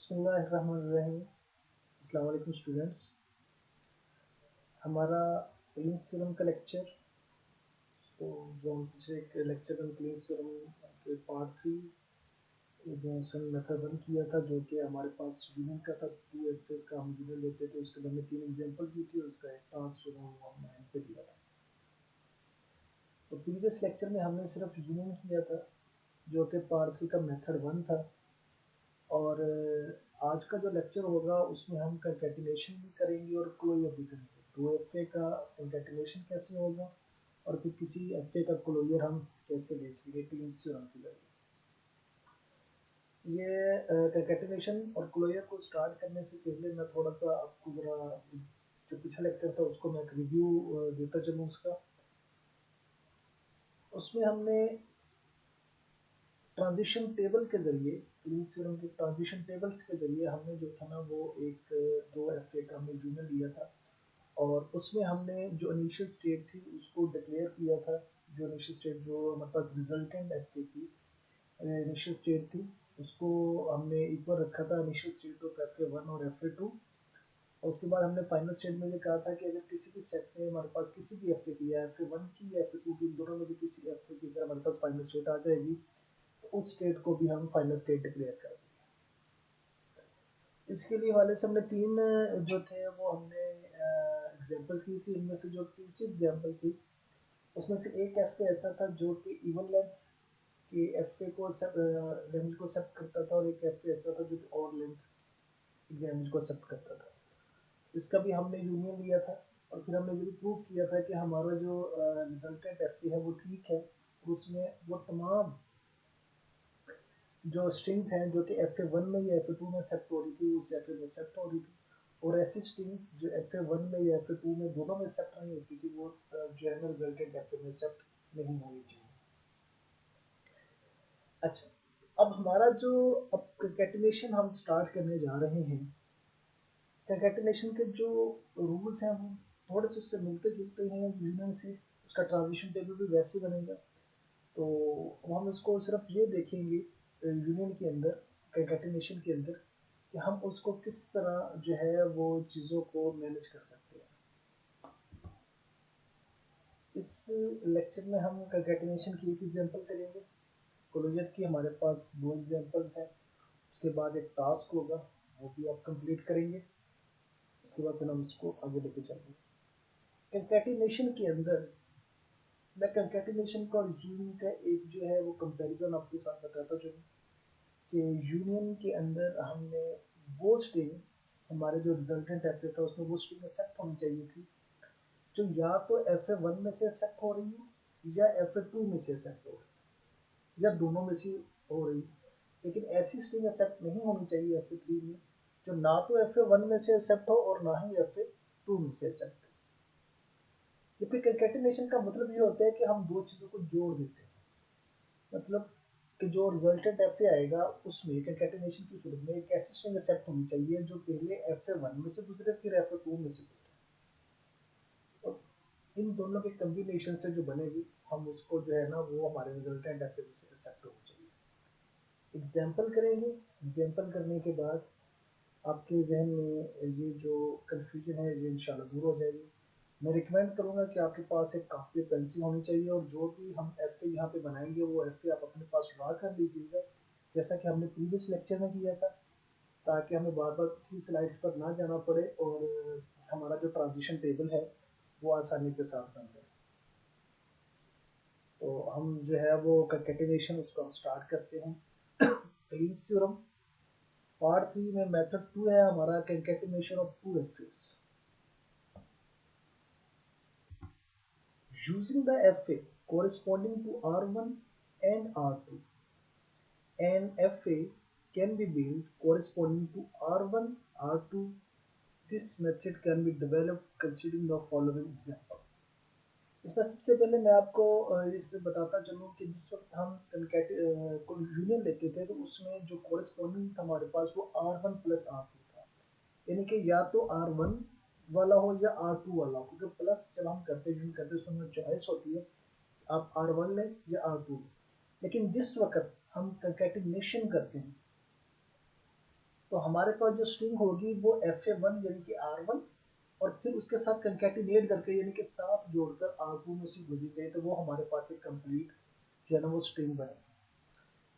बिस्मिल्लाहिर्रहमानिर्रहीम। अस्सलाम वालेकुम स्टूडेंट्स। हमारा क्लीन्स थ्योरम का लेक्चर, तो जो हम पिछले एक लेक्चर में क्लीन्स थ्योरम के पार्ट 3 मेथड 1 किया था, जो कि हमारे पास यूनियन का था। 2 एक्सेस का हम यूनियन लेते थे, उसके बाद में 3 एग्जांपल दी थी और उसका एक टास्क जो हम 9 पे दिया था। तो प्रीवियस लेक्चर में हमने सिर्फ यूनियन किया था, जो कि पार्ट 3 का मेथड 1 था। और आज का जो लेक्चर होगा उसमें हम कंकैटिनेशन भी करेंगे और क्लोजर भी करेंगे। दो एफए का कंकैटिनेशन कैसे होगा और फिर किसी एफए का क्लोजर हम कैसे ले सकेंगे क्लीन्स थ्योरम के जरिए। ये कंकैटिनेशन और क्लोजर को स्टार्ट करने से पहले मैं थोड़ा सा आपको ज़रा जो पिछला लेक्चर था उसको मैं एक रिव्यू देता चलूँ उसका। उसमें हमने ट्रांजिशन टेबल के जरिए, क्लीन्स थ्योरम के ट्रांजिशन टेबल्स के जरिए हमने जो था ना वो एक 2 एफए का हमने यूनियन लिया था। और उसमें हमने जो इनिशियल स्टेट थी उसको डिक्लेयर किया था। जो इनिशियल स्टेट जो हमारे पास रिजल्टेंट एफए की इनिशियल स्टेट थी, उसको हमने इक्वल रखा था इनिशियल स्टेट ऑफ एफए 1 और एफए 2। और उसके बाद हमने फाइनल स्टेट में ये कहा था कि अगर किसी भी सेट में हमारे पास किसी भी एफए की या एफए 1 की या एफए 2 की, दोनों में से किसी एफए की अगर हमारे पास फाइनल स्टेट आ जाएगी तो उस स्टेट को भी हम फाइनल स्टेट डिक्लेयर कर देंगे। इसके लिए वाले से हमने 3 जो थे वो हमने एग्जांपल्स की थी। इनमें से जो तीसरी एग्जांपल थी उसमें से एक एफए ऐसा था जो कि इवन लेंथ के एफए को लेंथ को एक्सेप्ट करता था, और एक एफए ऐसा था जो कि ऑड लेंथ लेंथ को एक्सेप्ट करता था। इसका भी हमने यूनियन लिया था और फिर हमने ये भी प्रूव किया था कि हमारा जो रिजल्टेंट एफए है वो ठीक है। उसमें वो तमाम जो स्ट्रिंग्स हैं जो कि एफए 1 में या एफए 2 में सेट हो रही थी उस एफए में सेट हो रही थी, और ऐसी स्ट्रिंग जो एफए 1 में या एफए 2 में दोनों में सेट नहीं होती थी वो जो है ना रिजल्टेंट एफए में सेट नहीं होनी चाहिए। अच्छा, अब हमारा जो अब कंकैटिनेशन हम स्टार्ट करने जा रहे हैं, कंकैटिनेशन के जो रूल्स हैं वो थोड़े से उससे मिलते जुलते हैं यूनियन से। उसका ट्रांजिशन टेबल भी वैसे बनेगा। तो हम इसको सिर्फ ये देखेंगे यूनियन के अंदर, कंकैटिनेशन के अंदर, कि हम उसको किस तरह जो है वो चीज़ों को मैनेज कर सकते हैं। इस लेक्चर में हम कंकैटिनेशन की एक एग्जांपल करेंगे, क्लोजर की हमारे पास 2 एग्जांपल्स हैं। उसके बाद एक टास्क होगा, वो भी आप कंप्लीट करेंगे। उसके बाद फिर हम इसको आगे लेके चलेंगे। कंकैटिनेशन के अंदर मैं कंकैटिनेशन का और यूनियन का एक जो है वो कंपैरिजन आपके साथ बताता चलूँ कि यूनियन के अंदर हमने वो स्ट्रिंग, हमारे जो रिजल्टेंट एफए था उसमें वो स्ट्रिंग एक्सेप्ट होनी चाहिए थी जो या तो एफए 1 में से एक्सेप्ट हो रही हो या एफए 2 में से एक्सेप्ट हो रही या दोनों में से हो रही। लेकिन ऐसी स्ट्रिंग एक्सेप्ट नहीं होनी चाहिए एफए 3 में जो ना तो एफए 1 में से एक्सेप्ट हो और ना ही एफए 2 में से एक्सेप्ट हो। ये फिर कंकैटिनेशन का मतलब ये होता है कि हम दो चीज़ों को जोड़ देते हैं। मतलब कि जो रिजल्टेंट एफए आएगा उसमें कंकैटिनेशन की सूरत में एक ऐसी स्ट्रिंग एक्सेप्ट होनी चाहिए जो पहले एफए 1 में से गुजरे फिर एफए 2 में से गुजरे। और इन दोनों के कम्बिनेशन से जो बनेगी हम उसको जो है ना वो हमारे रिजल्टेंट एफए में से एक्सेप्ट होनी चाहिए। एग्जाम्पल करेंगे। एग्जाम्पल करने के बाद आपके जहन में ये जो कन्फ्यूजन है ये इंशाल्लाह दूर हो जाएगी। मैं रिकमेंड करूँगा कि आपके पास एक कापी पेंसिल होनी चाहिए और जो भी हम एफए यहाँ पे बनाएंगे वो एफए आप अपने पास ड्रा कर लीजिएगा, जैसा कि हमने प्रीवियस लेक्चर में किया था, ताकि हमें बार बार पिछली स्लाइड्स पर ना जाना पड़े और हमारा जो ट्रांजिशन टेबल है वो आसानी के साथ बन जाए। तो हम जो है वो कंकैटिनेशन उसको हम स्टार्ट करते हैं। क्लीन्स थ्योरम पार्ट 3 में मेथड 2 है हमारा concatenation of 2 FS. Using the FA corresponding to R1 and R2, an FA can be built corresponding to R1, R2. This method can be developed considering the following example. इसमें सबसे पहले मैं आपको इसमें बताता चलूँ कि जिस वक्त हम यूनियन लेते थे तो उसमें जो कोरेस्पॉन्डिंग था हमारे पास वो R1 प्लस R2 था। यानी कि या तो R1 वाला हो या R2 वाला हो, क्योंकि प्लस जब हम करते यूनियन करते उसमें हमें चॉइस होती है आप R1 लें या R2 लें। लेकिन जिस वक्त हम कंकैटिनेशन करते हैं तो हमारे पास जो स्ट्रिंग होगी वो fa1 यानी कि r1 और फिर उसके साथ कंकैटिनेट करके यानी कि साथ जोड़कर r2 में से गुजर गए, तो वो हमारे पास एक कंप्लीट जो है ना वो स्ट्रिंग बने।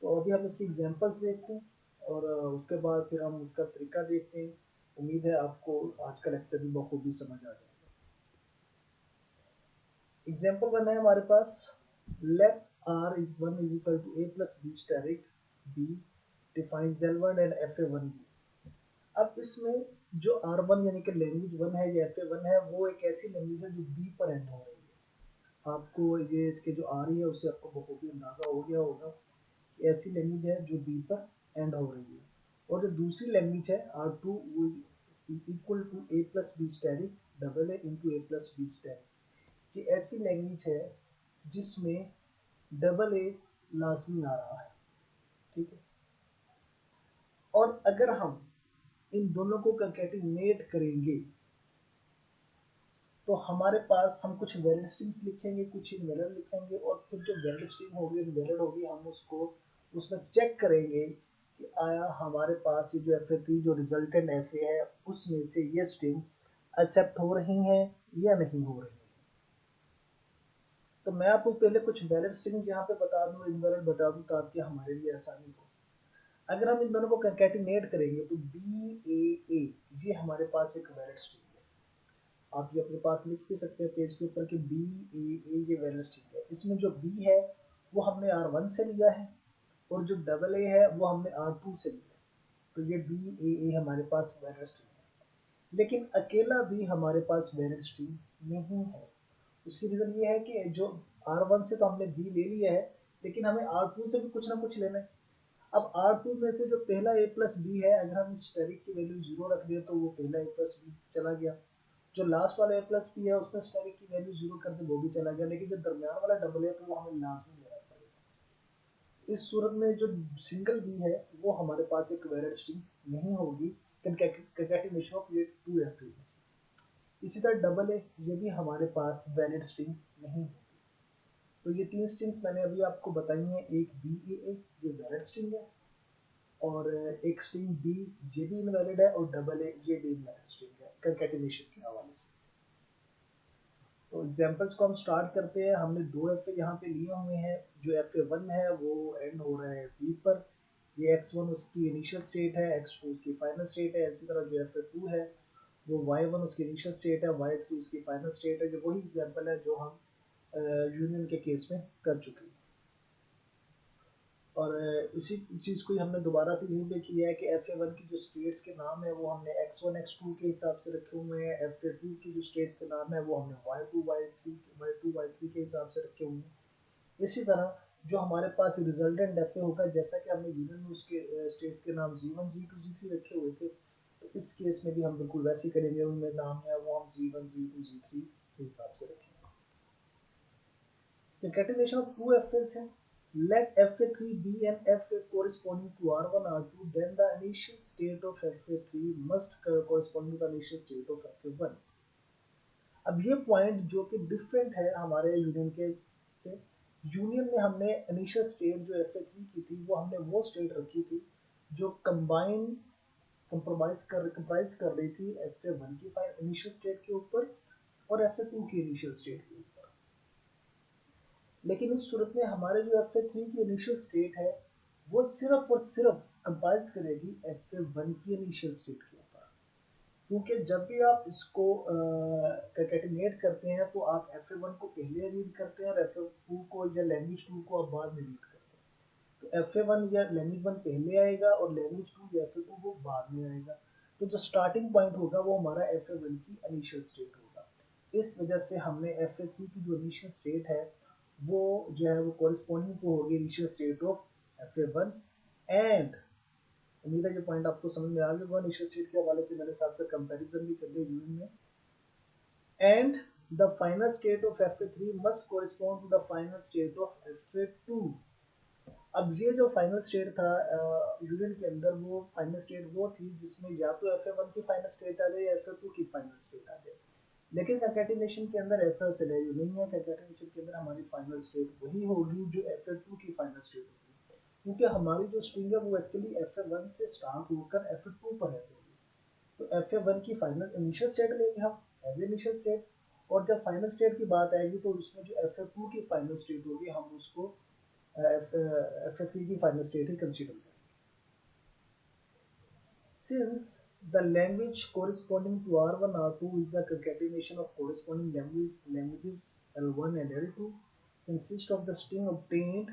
तो अभी हम इसकी एग्जांपल्स देखते हैं और उसके बाद फिर हम उसका तरीका देखते हैं। उम्मीद है आपको आज का लेक्चर भी बखूबी समझ आ जाएगा। एग्जांपल वन है हमारे पास, late r is 1 is equal to a plus b steric b defines L1 and fa1 b। अब इसमें जो r1 यानी कि लैंग्वेज 1 है या fa1 है वो एक ऐसी लैंग्वेज है जो b पर एंड हो रही है। आपको ये इसके जो आ रही है उससे आपको बखूबी अंदाजा हो गया होगा, ऐसी लैंग्वेज है जो बी पर एंड हो रही है। और जो दूसरी लैंग्वेज है R2 equal to a plus B asterisk double A into A plus B asterisk, ये ऐसी लैंग्वेज है जिसमें डबल ए लाजमी आ रहा है। ठीक है, और अगर हम इन दोनों को कंकैटिनेट करेंगे तो हमारे पास हम कुछ वैलिड स्ट्रिंग्स लिखेंगे, कुछ इनवैलिड लिखेंगे और फिर जो वैलिड स्ट्रिंग होगी इनवैलिड होगी हम उसको उसमें चेक करेंगे कि आया हमारे पास ये जो fa3 जो रिजल्टेंट fa है उसमें से ये स्ट्रिंग एक्सेप्ट हो रही है या नहीं हो रही है। तो मैं आपको पहले कुछ वैलिड स्ट्रिंग यहाँ पे बता दूं, इनवैलिड बता दूं ताकि हमारे लिए आसानी हो। अगर हम इन दोनों को कंकैटिनेट करेंगे तो BAA ये हमारे पास एक वैलिड स्ट्रिंग है। आप ये अपने पास लिख भी सकते हैं पेज के ऊपर कि BAA ये वैलिड स्ट्रिंग है। इसमें जो B है वो हमने R1 से लिया है और जो डबल ए है वो हमने R2 से लिया है, तो ये BAA हमारे पास वैलिड स्ट्रिंग है। लेकिन अकेला भी हमारे पास वैलिड स्ट्रिंग नहीं है। उसकी रीजन ये है कि जो R1 से तो हमने B ले लिया है लेकिन हमें R2 से भी कुछ ना कुछ लेना है। अब R2 में से जो पहला a प्लस बी है अगर हम इस स्टेरिक की वैल्यू 0 रख दें तो वो पहला a प्लस बी चला गया। जो लास्ट वाला a प्लस बी है उसमें स्टेरिक की वैल्यू 0 कर दे वो भी चला गया, लेकिन जो दरमियान वाला डबल है तो वो हमें लाजमी लेना पड़ेगा। इस सूरत में जो सिंगल बी है वो हमारे पास एक वैलिड स्ट्रिंग नहीं होगी कंकैटिनेशन ऑफ ये टू एफ। इसी तरह डबल ए ये भी हमारे पास वैलिड स्ट्रिंग नहीं होगी। तो ये तीन स्ट्रिंग्स मैंने अभी आपको बताई हैं, एक BAA ये वैलिड स्ट्रिंग है और एक स्ट्रिंग बी ये भी इनवैलिड है और डबल ए ये भी इनवैलिड स्ट्रिंग है कंकैटिनेशन के हवाले से। तो एग्जांपल्स को हम स्टार्ट करते हैं। हमने दो एफ यहाँ पे लिए हुए हैं। जो fa1 है वो एंड हो रहा है बी पर, ये x1 उसकी इनिशियल स्टेट है, x2 उसकी फाइनल स्टेट है। इसी तरह जो fa2 है वो y1 उसकी इनिशियल स्टेट है, y3 उसकी फाइनल स्टेट है। जो वही एग्जांपल है जो हम यूनियन के केस में कर चुके हैं। और इसी चीज़ को ही हमने दोबारा से यहीं पे किया है कि fa1 की जो स्टेट्स के नाम है वो हमने x1 x2 के हिसाब से रखे हुए हैं, fa2 की जो स्टेट्स के नाम है वो हमने y2 y3 के हिसाब से रखे हुए हैं। इसी तरह जो हमारे पास रिजल्टेंट fa होगा, जैसा कि हमने यूनियन में उसके स्टेट्स के नाम g1 g2 g3 रखे हुए थे, तो इस केस में भी हम बिल्कुल वैसे ही करेंगे। उनमें नाम है वो हम g1 g2 g3 के हिसाब से रखेंगे। Concatenation of two FAs है। Let fa3 be an FA corresponding to R1 R2, then the initial state of fa3 must correspond to the initial state of fa1। अब ये पॉइंट जो कि different है हमारे यूनियन के से, यूनियन में हमने इनिशियल स्टेट जो fa3 की थी वो हमने वो स्टेट रखी थी जो कंप्राइज कर रही थी fa1 की इनिशियल स्टेट के ऊपर और fa2 की इनिशियल स्टेट के ऊपर। लेकिन इस सूरत में हमारे जो fa3 की इनिशियल स्टेट है वो सिर्फ और सिर्फ कंपाइज करेगी fa1 की इनिशियल स्टेट के ऊपर, क्योंकि जब भी आप इसको कंकैटिनेट करते हैं तो आप fa1 को पहले रीड करते हैं और fa2 को या लैंग्वेज 2 को आप बाद में रीड करते हैं। तो fa1 या लैंग्वेज 1 पहले आएगा और लैंग्वेज 2 या fa2 वो बाद में आएगा। तो जो स्टार्टिंग पॉइंट होगा वो हमारा fa1 की इनिशियल स्टेट होगा। इस वजह से हमने fa3 की जो इनिशियल स्टेट है वो जो है वो कोरिस्पोंडिंग टू होगी initial state of fa1 and उम्मीद है ये पॉइंट आपको समझ में आ गया होगा। इनिशियल स्टेट के हवाले से मैंने साथ साथ कंपैरिजन भी कर दिया यूनियन में। And the final state of fa3 must correspond to the final state of fa2। अब ये जो फाइनल स्टेट था यूनियन के अंदर, वो फाइनल स्टेट वो थी जिसमें या तो fa1 की फाइनल स्टेट आ जाए या fa2 की फाइनल स्टेट आ जाए। लेकिन कंकैटिनेशन के अंदर ऐसा सिनेरियो नहीं है। कंकैटिनेशन के अंदर हमारी फाइनल स्टेट वही होगी जो fa2 की फाइनल स्टेट होगी। क्योंकि हमारी जो स्ट्रिंग है वो एक्चुअली F1 से स्टार्ट होकर F2 पर है। तो F1 की फाइनल इनिशियल स्टेट लेंगे हम एज इनिशियल स्टेट, और जब फाइनल स्टेट की बात आएगी तो उसमें जो F2 की फाइनल स्टेट होगी हम उसको F3 की फाइनल स्टेट ही कंसीडर करेंगे। Since the language corresponding to R1 R2 is a concatenation of corresponding languages L1 and L2 consist of the string obtained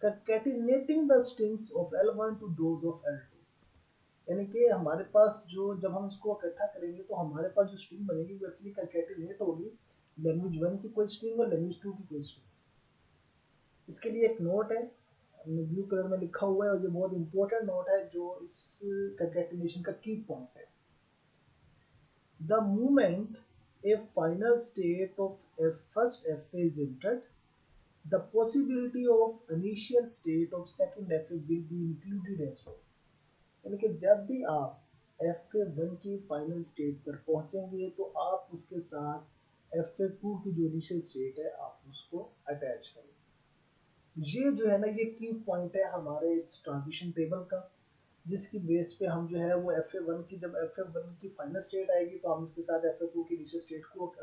concatenating the strings of L1 to those of L2, यानी कि हमारे पास जो जब हम इसको इकट्ठा करेंगे तो हमारे पास जो स्ट्रिंग बनेगी वो एक्चुअली कंकैटिनेट होगी लैंग्वेज 1 की कोई स्ट्रिंग और लैंग्वेज 2 की कोई स्ट्रिंग। इसके लिए एक नोट है, ब्लू कलर में लिखा हुआ है और ये बहुत इंपॉर्टेंट नोट है जो इस कंकैटिनेशन का की पॉइंट है। The moment A final state of A first F is entered, the possibility of initial state of second FA will be included as well। यानी कि जब भी आप F1 की फाइनल स्टेट पर पहुंचेंगे तो आप उसके साथ F2 की जो इनिशियल स्टेट है आप उसको अटैच करेंगे। ये जो है ना ये की पॉइंट है हमारे इस ट्रांजिशन टेबल का, जिसकी बेस पे हम जो है वो F1 की जब F1 की फाइनल स्टेट आएगी तो हम इसके साथ F2 की इनिशियल स्टेट को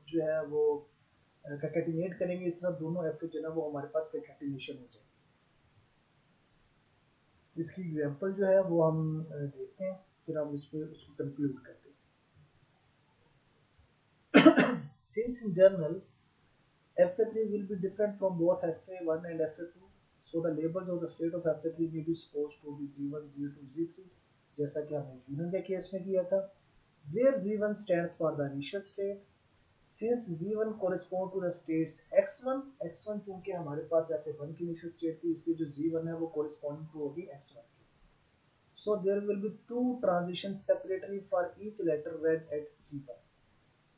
जो है वो कंकैटिनेट करेंगे, इस तरह दोनों F जो है ना वो हमारे पास कंकैटिनेशन हो जाएगी। इसकी एग्जांपल जो है वो हम देखते हैं, फिर हम इस पे उसको कंक्लूड करते हैं। Since in general FA3 will be different from both FA1 and FA2, so the labels of the state of FA3 may be supposed to be Z1, Z2, Z3, जैसा कि हमने यूनियन के केस में किया था, where Z1 stands for the initial state। Since Z1 correspond to the states X1, X1 चूंकि हमारे पास FA1 की इनिशियल स्टेट थी इसलिए जो Z1 है वो correspond to होगी X1। So there will be two transitions separately for each letter read at C1।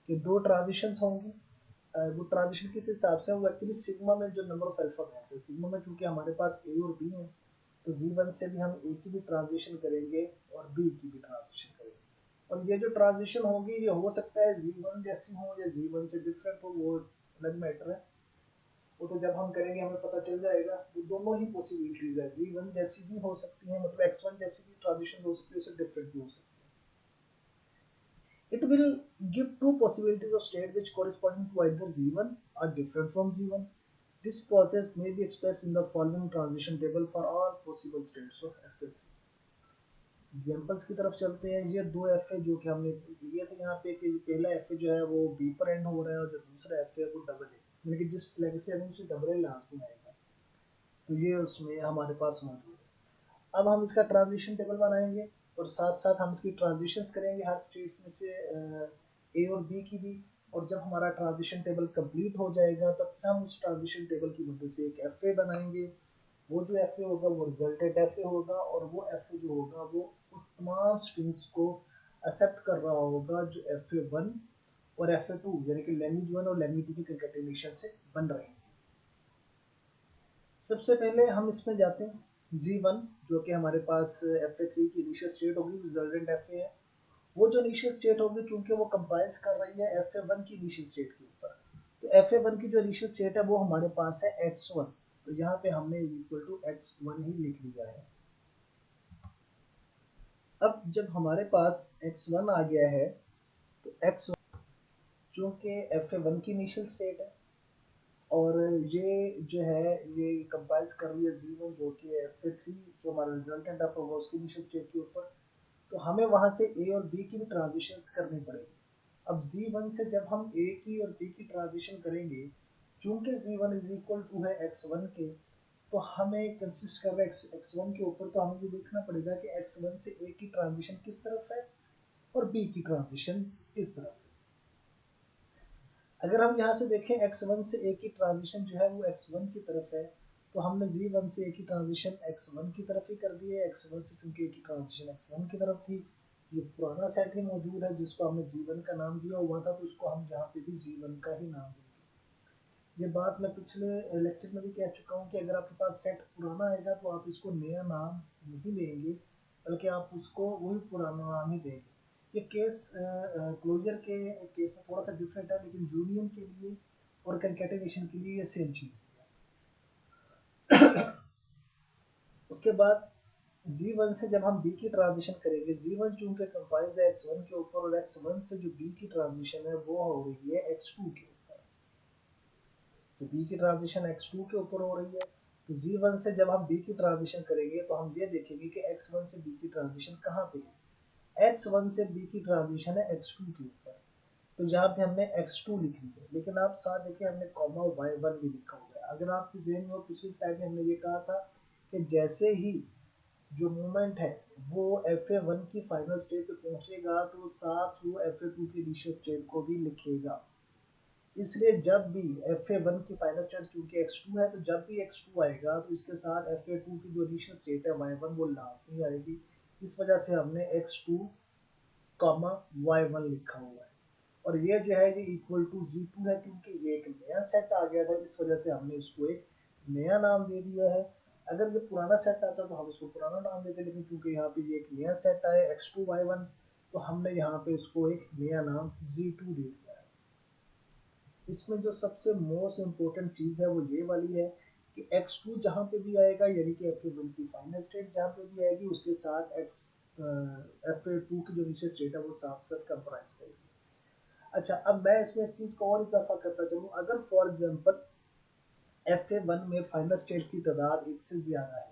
कि दो ट्रांजिशंस होंगी, वो ट्रांजिशन किस हिसाब से वो एक्चुअली सिग्मा में जो नंबर ऑफ अल्फाबेट्स है, सिग्मा में चूंकि हमारे पास ए और बी है तो Z1 से भी हम ए की भी ट्रांजिशन करेंगे और बी की भी ट्रांजिशन करेंगे, और ये जो ट्रांजिशन होगी ये हो सकता है Z1 जैसी हो या Z1 से डिफरेंट हो, वो अलग मैटर है, वो तो जब हम करेंगे हमें पता चल जाएगा। वो दोनों ही पॉसिबिलिटीज है, Z1 जैसी भी हो सकती है, मतलब X1 जैसी भी ट्रांजिशन हो सकती है, उससे डिफरेंट भी हो सकती है। It will give two possibilities of state which corresponding to either Z1 or different from Z1। This process may be expressed in the following transition table for all possible states of FA3। Examples की तरफ चलते हैं। ये दो FA जो कि हमने लिए थे यहाँ पे कि पहला FA जो है वो B पर एंड हो रहा है और जो दूसरा FA है वो डबल है, यानी कि जिस लेवल से एंड से डबल है लास्ट में आएगा, तो ये उसमें हमारे पास मौजूद है। अब हम इसका ट्रांजिशन टेबल बनाएंगे और साथ साथ हम इसकी ट्रांजिशंस करेंगे हर स्टेट में से ए और बी की भी, और जब हमारा ट्रांजिशन टेबल कंप्लीट हो जाएगा तब फिर हम उस ट्रांजिशन टेबल की मदद से एक FA बनाएंगे। वो जो FA होगा वो रिजल्टेंट FA होगा और वो FA जो होगा वो उस तमाम स्ट्रिंग्स को एक्सेप्ट कर रहा होगा जो FA1 और FA2 यानी कि लैंग्वेज 1 और लैंग्वेज 2 की कंकैटिनेशन से बन रहे हैं। सबसे पहले हम इसमें जाते हैं Z1 जो कि हमारे पास FA3 की इनिशियल स्टेट होगी, रिजल्टेंट FA है। वो जो इनिशियल स्टेट होगी चूंकि वो कंप्राइज कर रही है FA1 की इनिशियल स्टेट के ऊपर, तो FA1 की जो इनिशियल स्टेट है वो हमारे पास है X1, तो यहाँ पे हमने इक्वल टू X1 ही लिख लिया है। अब जब हमारे पास X1 आ गया है तो X1 चूंकि FA1 की इनिशियल स्टेट है और ये जो है ये कंप्राइज कर रही है Z1 जो कि FA3 जो हमारा रिजल्टेंट ऑफ होगा उसकी इनिशियल स्टेट के ऊपर, तो हमें वहां से A और B की भी ट्रांजिशंस करनी पड़ेगी। अब Z1 से जब हम A की और B की ट्रांजिशन करेंगे, चूंकि Z1 इज इक्वल टू है X1 के, तो हमें कंसिस्ट कर रहा है X1 के ऊपर, तो हमें ये देखना पड़ेगा कि X1 से A की ट्रांजिशन किस तरफ है और B की ट्रांजिशन किस तरफ है। अगर हम यहाँ से देखें X1 से A की ट्रांजिशन जो है वो X1 की तरफ है, तो हमने Z1 से A की ट्रांजिशन X1 की तरफ ही कर दी है। X1 से चूंकि A की ट्रांजिशन X1 की तरफ थी, ये पुराना सेट ही मौजूद है जिसको हमने Z1 का नाम दिया हुआ था, तो उसको हम यहाँ पे भी Z1 का ही नाम देंगे। ये बात मैं पिछले लेक्चर में भी कह चुका हूँ कि अगर आपके पास सेट पुराना आएगा तो आप इसको नया नाम नहीं देंगे, बल्कि आप उसको वही पुराना नाम ही देंगे। ये केस क्लोजर के केस में थोड़ा सा डिफरेंट है, लेकिन यूनियन के लिए और कंकैटिनेशन के लिए ये सेम चीज़ है। उसके बाद Z1 से जब हम B की ट्रांजिशन करेंगे, Z1 चूंकि कंप्राइज है X1 के ऊपर और X1 से जो B की ट्रांजिशन है वो हो रही है X2 के ऊपर, तो B की ट्रांजिशन X2 के ऊपर हो रही है, तो Z1 से जब हम B की ट्रांजिशन करेंगे तो हम ये देखेंगे कि X1 से B की ट्रांजिशन कहाँ पे है। X1 से B की ट्रांजिशन है X2 के ऊपर, तो यहाँ पे हमने X2 लिख लिया, लेकिन आप साथ देखिए हमने कॉमा Y1 भी लिखा हुआ है। अगर आपके ज़हन में हो, पिछली स्लाइड में हमने ये कहा था कि जैसे ही जो मूवमेंट है वो FA1 की फाइनल स्टेट पे पहुंचेगा तो साथ वो FA2 की इनिशियल स्टेट को भी लिखेगा। इसलिए जब भी FA1 की फाइनल स्टेट चूंकि X2 है, तो जब भी X2 आएगा तो इसके साथ FA2 की जो इनिशियल स्टेट है Y1 वो लाजमी आएगी। इस वजह से हमने X2 कॉमा Y1 लिखा हुआ है, और ये जो है ये इक्वल टू Z2 है, क्योंकि ये एक नया सेट आ गया था, इस वजह से हमने इसको एक नया नाम दे दिया है। अगर ये पुराना सेट आता तो हम इसको पुराना नाम देते, लेकिन चूंकि यहाँ पे ये एक नया सेट आया X2 Y1, तो हमने यहाँ पे इसको एक नया नाम Z2 दे दिया है। इसमें जो सबसे मोस्ट इम्पोर्टेंट चीज़ है वो ये वाली है कि X2 जहाँ पे भी आएगा, यानी कि FA1 की फाइनल स्टेट जहाँ पे भी आएगी, उसके साथ FA2 की जो नीचे स्टेट है वो साथ साथ कंप्राइज करेगी। अच्छा, अब मैं इसमें एक चीज़ को और इजाफा करता चलूँ, अगर फॉर एग्जांपल FA1 में फाइनल स्टेट्स की तादाद एक से ज़्यादा है,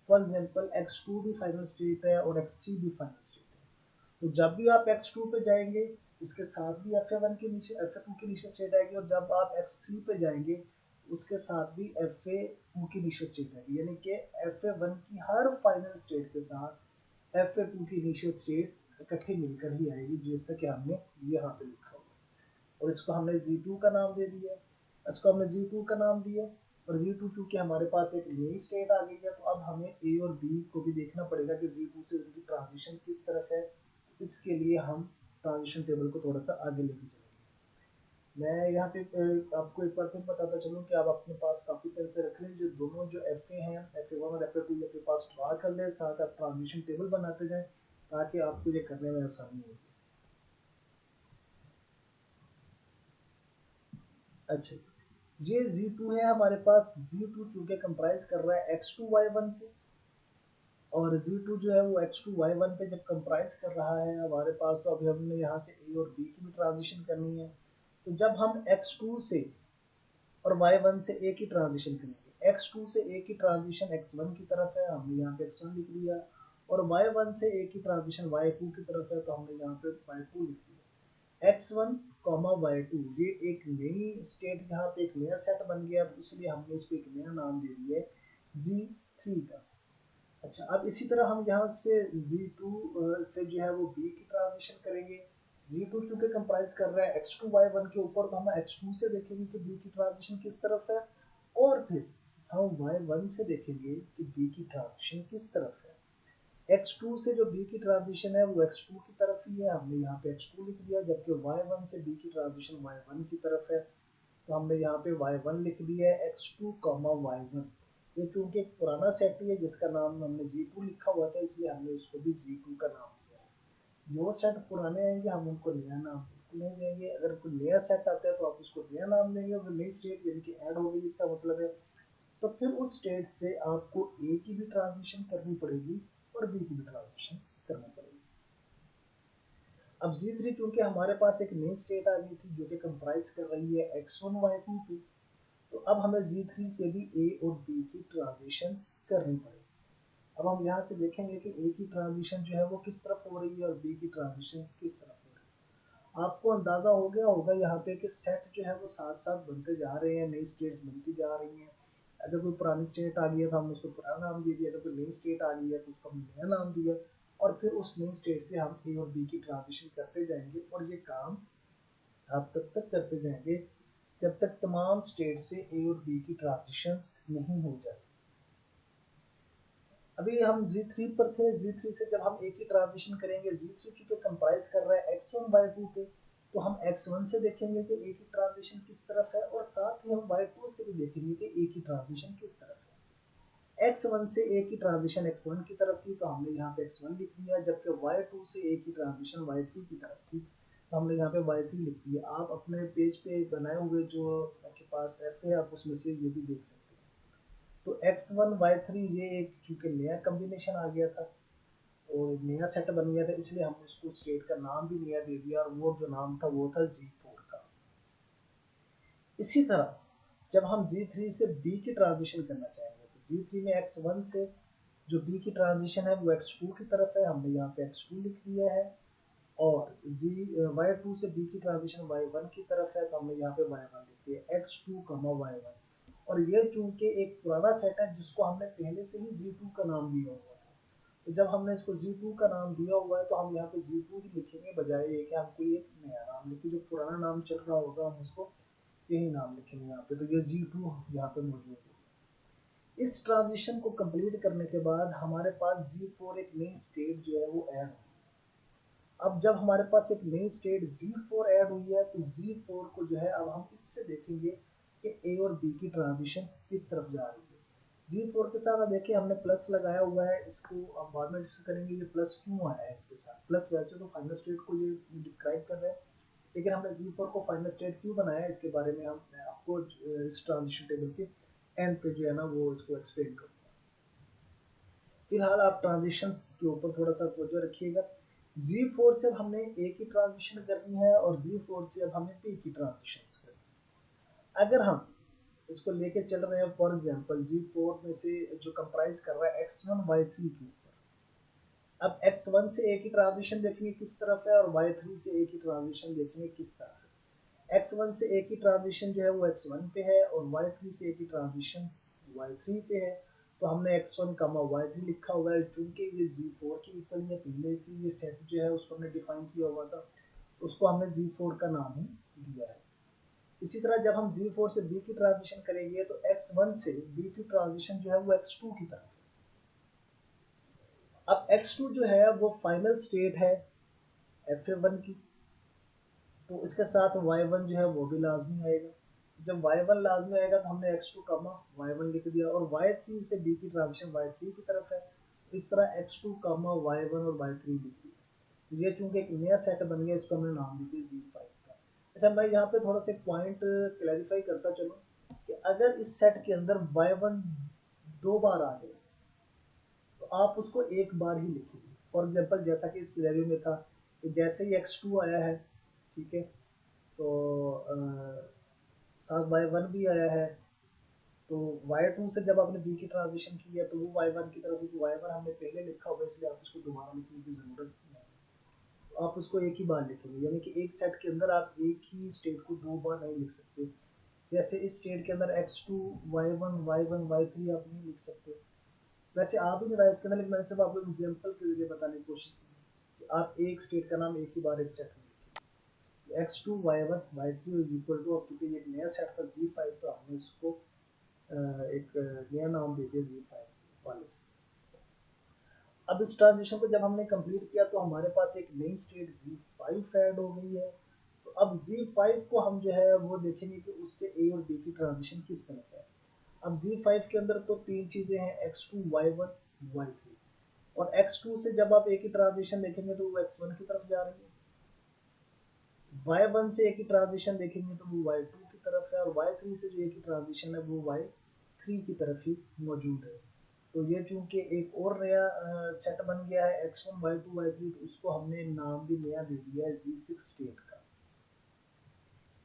फॉर एग्जांपल X2 भी फाइनल स्टेट है और X3 भी फाइनल स्टेट है, तो जब भी आप X2 पे जाएंगे उसके साथ भी FA1 के नीचे FA2 के नीचे स्टेट आएगी, और जब आप X3 पे जाएंगे उसके साथ भी FA2 की नीचे स्टेट आएगी, यानी कि FA1 की हर फाइनल स्टेट के साथ FA2 की इनिशियल स्टेट इकट्ठी मिलकर ही आएगी, जैसा कि हमने यहाँ पे लिखा हुआ है, और इसको हमने Z2 का नाम दे दिया, इसको हमने Z2 का नाम दिया। और Z2 चूंकि हमारे पास एक नई स्टेट आ गई है, तो अब हमें A और B को भी देखना पड़ेगा कि Z2 से उनकी ट्रांजिशन किस तरफ है। इसके लिए हम ट्रांजिशन टेबल को थोड़ा सा आगे लेके चलेंगे। मैं यहाँ पे आपको एक बार फिर बताता चलूँ कि आप अपने पास काफी पेन से रख लें, जो दोनों जो FA हैं, FA1 और FA2 अपने पास ड्रा कर ले, साथ आप ट्रांजिशन टेबल बनाते जाएं ताकि आपको ये करने में आसानी होगी। अच्छा, ये Z2 है हमारे पास। Z2 चूंकि कंप्राइज कर रहा है X2 Y1 पे, और Z2 जो है वो X2 Y1 पे जब कंप्राइज कर रहा है हमारे पास, तो अभी हमने यहाँ से A और B की भी ट्रांजिशन करनी है। तो जब हम X2 से और Y1 से A की ट्रांजिशन करेंगे, X2 से A की ट्रांजिशन X1 की तरफ है, हमने यहाँ पे X1 लिख दिया, और Y1 से A की ट्रांजिशन Y2 की तरफ है, तो हमने यहाँ पे Y2 लिख दिया। X1 Y2 ये एक नई स्टेट, यहाँ पे एक नया सेट बन गया, तो इसलिए हमने इसको एक नया नाम दे दिया है Z3 का। अच्छा, अब इसी तरह हम यहाँ से Z2 से जो है वो B की ट्रांजिशन करेंगे। Z2 चूंकि कंप्राइज कर रहा है X2 Y1 के ऊपर, तो हम X2 से देखेंगे कि B की ट्रांजिशन किस तरफ है, और फिर हम Y1 से देखेंगे कि B की ट्रांजिशन किस तरफ है। X2 से जो B की ट्रांजिशन है वो X2 की तरफ ही है, हमने यहाँ पे X2 लिख दिया, जबकि Y1 से B की ट्रांजिशन Y1 की तरफ है, तो हमने यहाँ पे Y1 लिख दिया है X2 Y1। ये चूंकि एक पुराना सेट ही है जिसका नाम हमने Z2 लिखा हुआ था, इसलिए हमने इसको भी Z2 का नाम दिया है। जो सेट पुराने आएंगे हम उनको नया नाम बिल्कुल नहीं देंगे, अगर कोई नया सेट आता है तो आप उसको नया नाम देंगे, अगर नई स्टेट यानी कि ऐड हो गई इसका मतलब है, तो फिर उस स्टेट से आपको A की भी ट्रांजिशन करनी पड़ेगी और B की भी ट्रांजिशन करनी पड़ेगी। अब Z3 क्योंकि हमारे पास एक नई स्टेट आ गई थी जो कि कंप्राइज कर रही है X1 Y2 पे, तो अब हमें Z3 से भी A और B की ट्रांजिशन करनी पड़ेगी। अब हम यहाँ से देखेंगे कि A की ट्रांजिशन जो है वो किस तरफ हो रही है और B की ट्रांजिशन किस तरफ हो रही है। आपको अंदाजा हो गया होगा यहाँ पे कि सेट जो है वो साथ साथ बनते जा रहे हैं, नई स्टेट्स बनती जा रही हैं। अगर कोई पुरानी स्टेट आ गई है तो हम उसको पुराना नाम दे दिया, अगर कोई नई स्टेट आ गई है तो उसको हम नया नाम दिया, और फिर उस नई स्टेट से हम A और B की ट्रांजिशन करते जाएंगे, और ये काम आप तब तक करते जाएंगे जब तक तमाम स्टेट से A और B की ट्रांजिशन नहीं हो जाती। अभी हम Z3 पर थे, Z3 से जब हम A की ट्रांजिशन करेंगे, Z3 चूंकि कंप्राइज कर रहा है X1 Y2 पे, तो हम X1 से देखेंगे कि A की ट्रांजिशन किस तरफ है, और साथ ही हम Y2 से भी देखेंगे कि A की ट्रांजिशन किस तरफ है। X1 से A की ट्रांजिशन X1 की तरफ थी, तो हमने यहाँ पे X1 लिख दिया, जबकि Y2 से A की ट्रांजिशन Y3 की तरफ थी, तो हमने यहाँ पे Y3 लिख दिया। आप अपने पेज पे बनाए हुए जो आपके पास F है, आप उसमें से ये भी देख सकते हैं। तो x1 y3 ये एक चूंकि नया कॉम्बिनेशन आ गया था और नया सेट बन गया था, इसलिए हमने इसको स्टेट का नाम भी नया दे दिया और वो जो नाम था वो था Z4 का। इसी तरह जब हम Z3 से B की ट्रांजिशन करना चाहेंगे तो Z3 में x1 से जो B की ट्रांजिशन है वो x2 की तरफ है, हमने यहाँ पे x2 लिख दिया है, और y2 से B की ट्रांजिशन y1 की तरफ है तो हमने यहाँ पे y1 लिख दिया, x2, y1। और ये चूंकि एक पुराना सेट है जिसको हमने पहले से ही Z2 का नाम दिया हुआ था, तो जब हमने इसको Z2 का नाम दिया हुआ है तो हम यहाँ पे Z2 ही लिखेंगे, बजाय ये कि हम कोई एक नया नाम लिखें। जो पुराना नाम चल रहा होगा हम उसको यही नाम लिखेंगे यहाँ पे, तो ये Z2 यहाँ पे मौजूद है। इस ट्रांजिशन को कंप्लीट करने के बाद हमारे पास Z4 एक नई स्टेट जो है वो ऐड होगी। अब जब हमारे पास एक नई स्टेट Z4 ऐड हुई है तो Z4 को जो है अब हम इससे देखेंगे कि A और B की ट्रांजिशन किस तरफ जा रही है। Z4 के साथ अब देखिए हमने प्लस लगाया हुआ है, इसको अब बाद में डिस्कस करेंगे ये प्लस क्यों आया है इसके साथ। प्लस वैसे तो फाइनल स्टेट को ये डिस्क्राइब कर रहे हैं, लेकिन हमने Z4 को फाइनल स्टेट क्यों बनाया इसके बारे में हम आपको इस ट्रांजिशन टेबल के एंड पे जो है ना वो इसको एक्सप्लेन करूंगा। फिलहाल आप ट्रांजिशंस के ऊपर थोड़ा सा तवज्जो रखिएगा। Z4 से अब हमने A की ट्रांजिशन करनी है और Z4 से अब हमें B की ट्रांजिशन करनी है। अगर हम इसको लेके चल रहे हैं फॉर एग्जांपल Z4 में से जो कंप्राइज कर रहा है x1 y3 के ऊपर, अब x1 से A की ट्रांजिशन देखेंगे किस तरफ है और y3 से A की ट्रांजिशन देखेंगे किस तरफ है। x1 से A की ट्रांजिशन जो है वो x1 पे है और y3 से A की ट्रांजिशन y3 पे है, तो हमने x1, y3 लिखा हुआ है। चूंकि ये Z4 की इक्वल है, पहले से ये सेट जो है उसको हमने डिफाइन किया हुआ था, उसको हमने Z4 का नाम ही दिया है। इसी तरह जब हम Z4 से B की ट्रांजिशन करेंगे तो x1 से B की ट्रांजिशन जो है वो x2 की तरफ है। अब x2 जो है वो फाइनल स्टेट है fa1 की, तो इसके साथ y1 जो है वो भी लाजमी आएगा। जब y1 लाजमी आएगा तो हमने x2 y1 लिख दिया, और y3 से B की ट्रांजिशन y3 की तरफ है, इस तरह x2 y1 और y3 लिख दिया। ये चूंकि एक नया सेट बन गया, इसको हमने नाम दे दिया Z5 का। अच्छा, मैं यहाँ पे थोड़ा सा एक पॉइंट क्लैरिफाई करता चलूँ कि अगर इस सेट के अंदर y1 दो बार आ जाए तो आप उसको एक बार ही लिखिए। फॉर एग्जांपल जैसा कि इस सिनेरियो में था कि जैसे ही x2 आया है, ठीक है, तो साथ y1 भी आया है, तो y2 से जब आपने b की ट्रांजिशन की है तो वो y1 की तरफ, तो y1 हमने पहले लिखा हुआ है इसलिए आप उसको दोबारा लिखने की जरूरत नहीं है, आप उसको एक ही बार लिखेंगे। यानी कि एक सेट के अंदर आप एक ही स्टेट को दो बार नहीं लिख सकते। जैसे इस स्टेट के अंदर x2 y1 y3 आप नहीं लिख सकते। वैसे आप ही नहीं रहा इसके अंदर, लेकिन मैंने सिर्फ आपको एग्जांपल के जरिए बताने की कोशिश की कि आप एक स्टेट का नाम एक ही बार एक सेट में लिखें। x2 y1 y3 is equal to, अब चूंकि ये नया सेट था Z5 तो हमने इसको एक नया नाम दे दिया Z5 वाले से। अब इस ट्रांजिशन को जब हमने कंप्लीट किया तो हमारे पास एक नई स्टेट Z5 ऐड हो गई है। तो अब Z5 को हम जो है वो देखेंगे कि उससे A और B की ट्रांजिशन किस तरह है। अब Z5 के अंदर तो तीन चीजें हैं, x2 y1 y3, और x2 से जब आप A की ट्रांजिशन देखेंगे तो वो x1 की तरफ जा रही है, y1 से A की ट्रांजिशन देखेंगे तो वो y2 की तरफ है, और y3 से जो A की ट्रांजिशन है वो y3 की तरफ ही मौजूद है। तो ये चूंकि एक और नया सेट बन गया है x1 y2 y3, तो उसको हमने नाम भी नया दे दिया है Z6 स्टेट का।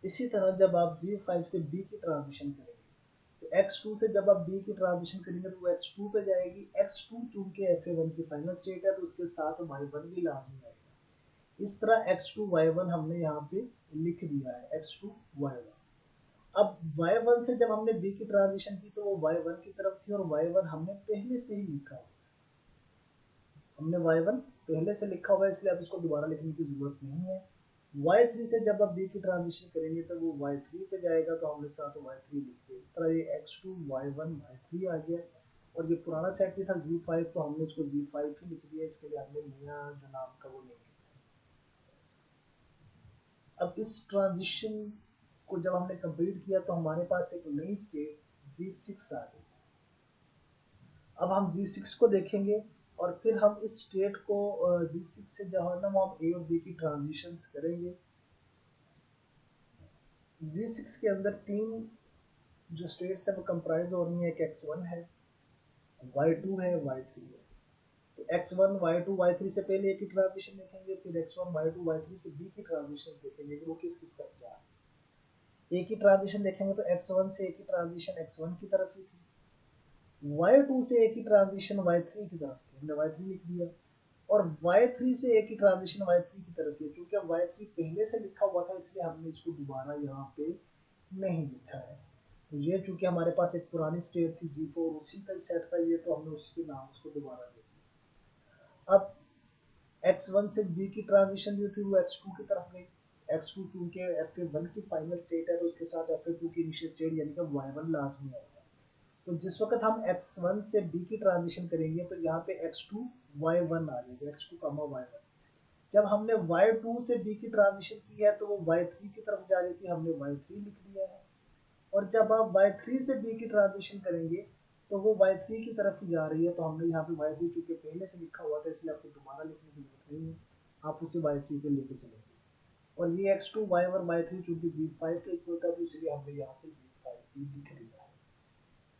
इसी तरह जब आप Z5 से B की ट्रांजिशन करेंगे तो x2 से जब आप B की ट्रांजिशन करेंगे तो वो x2 पे जाएगी। x2 चूंकि fa1 की फाइनल स्टेट है तो उसके साथ y1 भी लाजमी आएगा। इस तरह x2 y1 हमने यहाँ पे लिख दिया है, x2 y1। अब y1 से जब हमने B की ट्रांजिशन की तो वो y1 की तरफ थी, और y1 हमने पहले से ही लिखा हुआ, हमने y1 पहले से लिखा हुआ है इसलिए अब इसको दोबारा लिखने की जरूरत नहीं है। y3 से जब आप B की ट्रांजिशन करेंगे तो वो y3 पे जाएगा, तो हमने साथ y3 लिख दिया। इस तरह ये x2 y1 y3 आ गया, और ये पुराना सेट भी था Z5 तो हमने इसको Z5 ही लिख दिया, इसके लिए हमने नया जो नाम का वो नहीं लिखा। अब इस ट्रांजिशन को जब हमने कंप्लीट किया तो हमारे पास एक नई स्टेट Z6 आ गई। अब हम Z6 को देखेंगे और फिर हम इस स्टेट को Z6 से जब हम A और B की ट्रांजिशंस करेंगे। Z6 के अंदर तीन जो स्टेट्स है वो कंप्राइज हो रही है, एक x1 है, y2 है, y3 है। तो x1 y2 y3 से पहले ए की ट्रांजिशन देखेंगे, फिर x1 y2 y3 से बी की ट्रांजिशन देखेंगे कि वो किस किस तरफ जा रहा है। ए की ट्रांजिशन देखेंगे तो x1 से ए की ट्रांजिशन x1 की तरफ ही थी, y2 से ए की ट्रांजिशन y3 की तरफ थी, हमने y3 लिख दिया, और y3 से ए की ट्रांजिशन y3 की तरफ है। क्योंकि y3 पहले से लिखा हुआ था इसलिए हमने इसको दोबारा यहाँ पे नहीं लिखा है। तो ये चूंकि हमारे पास एक पुरानी स्टेट थी Z4, उसी का सेट था ये, तो हमने उसी के नाम उसको दोबारा दे दिया। अब x1 से b की ट्रांजिशन जो थी वो x2 की तरफ गई। x2 चूंकि fa1 की फाइनल स्टेट है तो उसके साथ fa2 की इनिशियल स्टेट यानी कि y1 लाजमी आएगा। तो जिस वक्त हम x1 से b की ट्रांजिशन करेंगे तो यहाँ पे x2 y1 आ जाएगा, x2 y1। जब हमने y2 से b की ट्रांजिशन की है तो वो y3 की तरफ जा रही थी, हमने y3 लिख दिया है। और जब आप y3 से b की ट्रांजिशन करेंगे तो वो y3 की तरफ ही जा रही है, तो हमने यहाँ पे y3 चूंकि पहले से लिखा हुआ था इसलिए आपको दोबारा लिखने की जरूरत नहीं है, आप उसे y3 पे लेके चलेंगे। और ये x2 y1 y3 चूंकि z5 के इक्वल था तो इसलिए हमने यहाँ पे z5 भी लिख दिया है।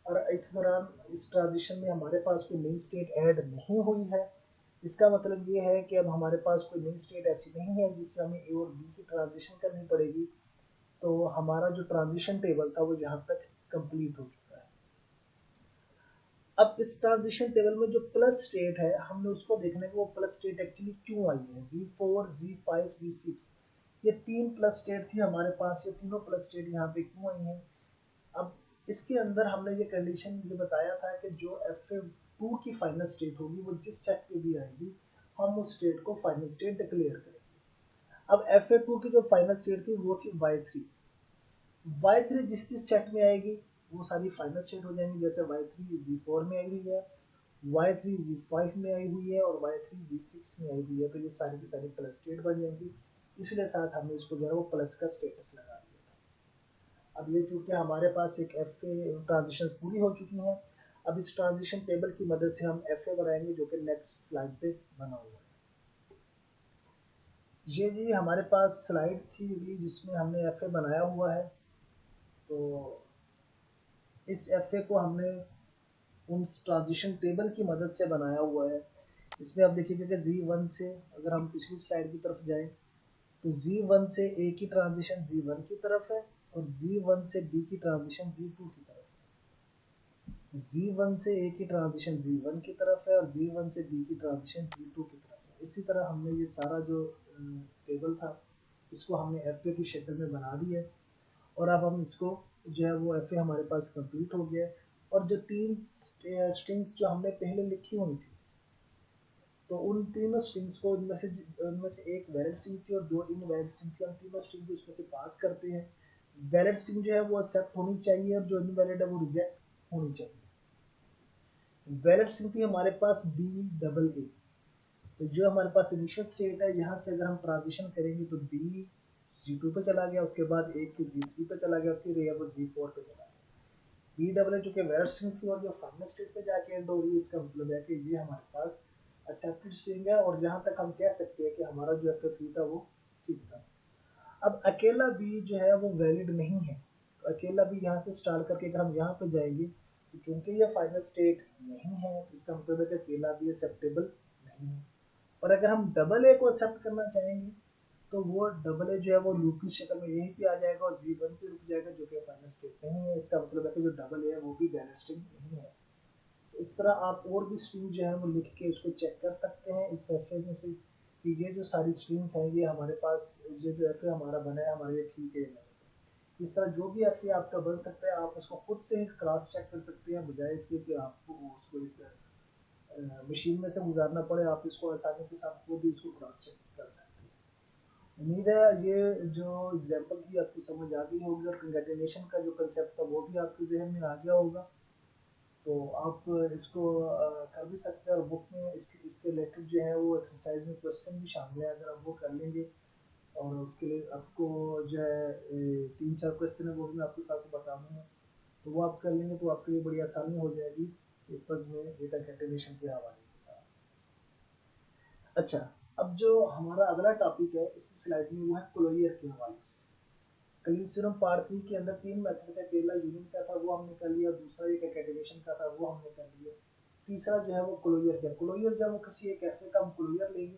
और इस दौरान इस ट्रांजिशन में हमारे पास कोई नई स्टेट ऐड नहीं हुई है। इसका मतलब ये है कि अब हमारे पास कोई नई स्टेट ऐसी नहीं है जिससे हमें ए और बी की ट्रांजिशन करनी पड़ेगी। तो हमारा जो ट्रांजिशन टेबल था वो यहाँ तक कंप्लीट हो चुका है। अब इस ट्रांजिशन टेबल में जो प्लस स्टेट है हमने उसको देखना है कि वो प्लस स्टेट एक्चुअली क्यों आई है। Z4, Z5, Z6 ये तीन प्लस स्टेट थी हमारे पास, ये तीनों प्लस स्टेट यहाँ पे क्यों आई है। अब इसके अंदर हमने ये कंडीशन ये बताया था कि जो fa2 की फाइनल स्टेट होगी वो जिस सेट पे भी आएगी हम उस स्टेट को फाइनल स्टेट डिक्लेयर करेंगे। अब fa2 की जो फाइनल स्टेट थी वो थी y3। y3 जिस जिस सेट में आएगी वो सारी फाइनल स्टेट हो जाएंगी। जैसे y3 Z4 में आई हुई है, y3 Z5 में आई हुई है और y3 Z6 में आई हुई है, तो ये सारी की सारी प्लस स्टेट बन जाएंगी। इसलिए साथ हमने इसको जो है वो प्लस का स्टेटस लगा दिया था। अब ये चूंकि हमारे पास एक FA ट्रांजिशन पूरी हो चुकी हैं, अब इस ट्रांजिशन टेबल की मदद से हम FA बनाएंगे जो कि नेक्स्ट स्लाइड पे बना हुआ है। ये जी हमारे पास स्लाइड थी जिसमें हमने FA बनाया हुआ है। तो इस FA को हमने उन ट्रांजिशन टेबल की मदद से बनाया हुआ है। इसमें आप देखिएगा कि Z1 से अगर हम पिछली स्लाइड की तरफ जाएं तो Z1 से A की ट्रांजिशन Z1 की तरफ है और Z1 से B की ट्रांजिशन Z2 की तरफ है। Z1 से A की ट्रांजिशन Z1 की तरफ है और Z1 से B की ट्रांजिशन Z2 की तरफ है। इसी तरह हमने ये सारा जो टेबल था इसको हमने FA की शक्ल में बना दिया है। और अब हम इसको जो है वो FA हमारे पास कंप्लीट हो गया। और जो तीन स्ट्रिंग्स जो हमने पहले लिखी हुई थी तो उन तीनों स्ट्रिंग्स को उनमें से एक वैलिड स्ट्रिंग थी और दो इनवैलिड स्ट्रिंग थी। हम तीनों स्ट्रिंग को इसमें से पास करते हैं। वैलिड स्ट्रिंग जो है वो एक्सेप्ट होनी चाहिए और जो इनवैलिड है वो रिजेक्ट होनी चाहिए। वैलिड स्ट्रिंग थी हमारे पास B AA। तो जो हमारे पास इनिशियल स्टेट है यहाँ से अगर हम ट्रांजिशन करेंगे तो B Z2 पे चला गया, उसके बाद एक Z3 पे चला गया, फिर ये वो Z4 पे चला गया। BAA चूंकि वैलिड स्ट्रिंग थी और जो फाइनल स्टेट पे जाके एंड हो रही है, इसका मतलब है कि ये हमारे पास एक्सेप्टेड स्ट्रिंग है और यहाँ तक हम कह सकते हैं कि हमारा जो FA3 था वो ठीक था। अब अकेला B जो है वो वैलिड नहीं है, तो अकेला B यहाँ से स्टार्ट करके अगर हम यहाँ पे जाएंगे तो चूंकि ये फाइनल स्टेट नहीं है तो इसका मतलब है कि अकेला B एक्सेप्टेबल नहीं है। और अगर हम डबल ए को एक्सेप्ट करना चाहेंगे तो वो डबल ए जो है वो लूप की शक्ल में यहीं पे आ जाएगा और Z1 पे रुक जाएगा जो कि फाइनल स्टेट नहीं है। इसका मतलब है कि जो डबल ए है वो भी वैलिड स्ट्रिंग नहीं है। तो इस तरह आप और भी स्ट्रिंग जो है वो लिख के उसको चेक कर सकते हैं इस FA में से कि ये जो सारी स्ट्रिंग्स हैं ये हमारे पास ये जो FA हमारा बना है हमारे लिए ठीक है। इस तरह जो भी FA आपका बन सकता है आप उसको खुद से क्रॉस चेक कर सकते हैं बजाय इसके कि आपको उसको एक मशीन में से गुजारना पड़े। आप इसको आसानी के साथ खुद भी इसको क्रॉस चेक कर सकते हैं। उम्मीद है ये जो एग्जांपल थी आपको समझ आ गई होगी और कंकैटिनेशन का जो कंसेप्ट था वो भी आपके जहन में आ गया होगा। तो आप इसको कर भी सकते हैं और बुक में इसके रिलेटेड जो है वो एक्सरसाइज में क्वेश्चन भी शामिल है, अगर आप वो कर लेंगे और उसके लिए आपको जो है 3-4 क्वेश्चन है वो भी मैं आपके साथ बता दूंगा, तो वो आप कर लेंगे तो आपके लिए बड़ी आसानी हो जाएगी पेपर्स में डेटा कैटेगराइजेशन के हवाले के साथ। अच्छा, अब जो हमारा अगला टॉपिक है इसी स्लाइड में वो है क्लोजर के हवाले से। कलिंग पार्ट 3 के अंदर तीन मेथड थे, पहला यूनियन का था वो हमने कर लिया, दूसरा एक कैटेगराइजेशन का था वो हमने कर लिया। तीसरा जो है वो क्लोजर क्या, क्लोजर जब वो किसी एक एफ का हम क्लोजर लेंगे,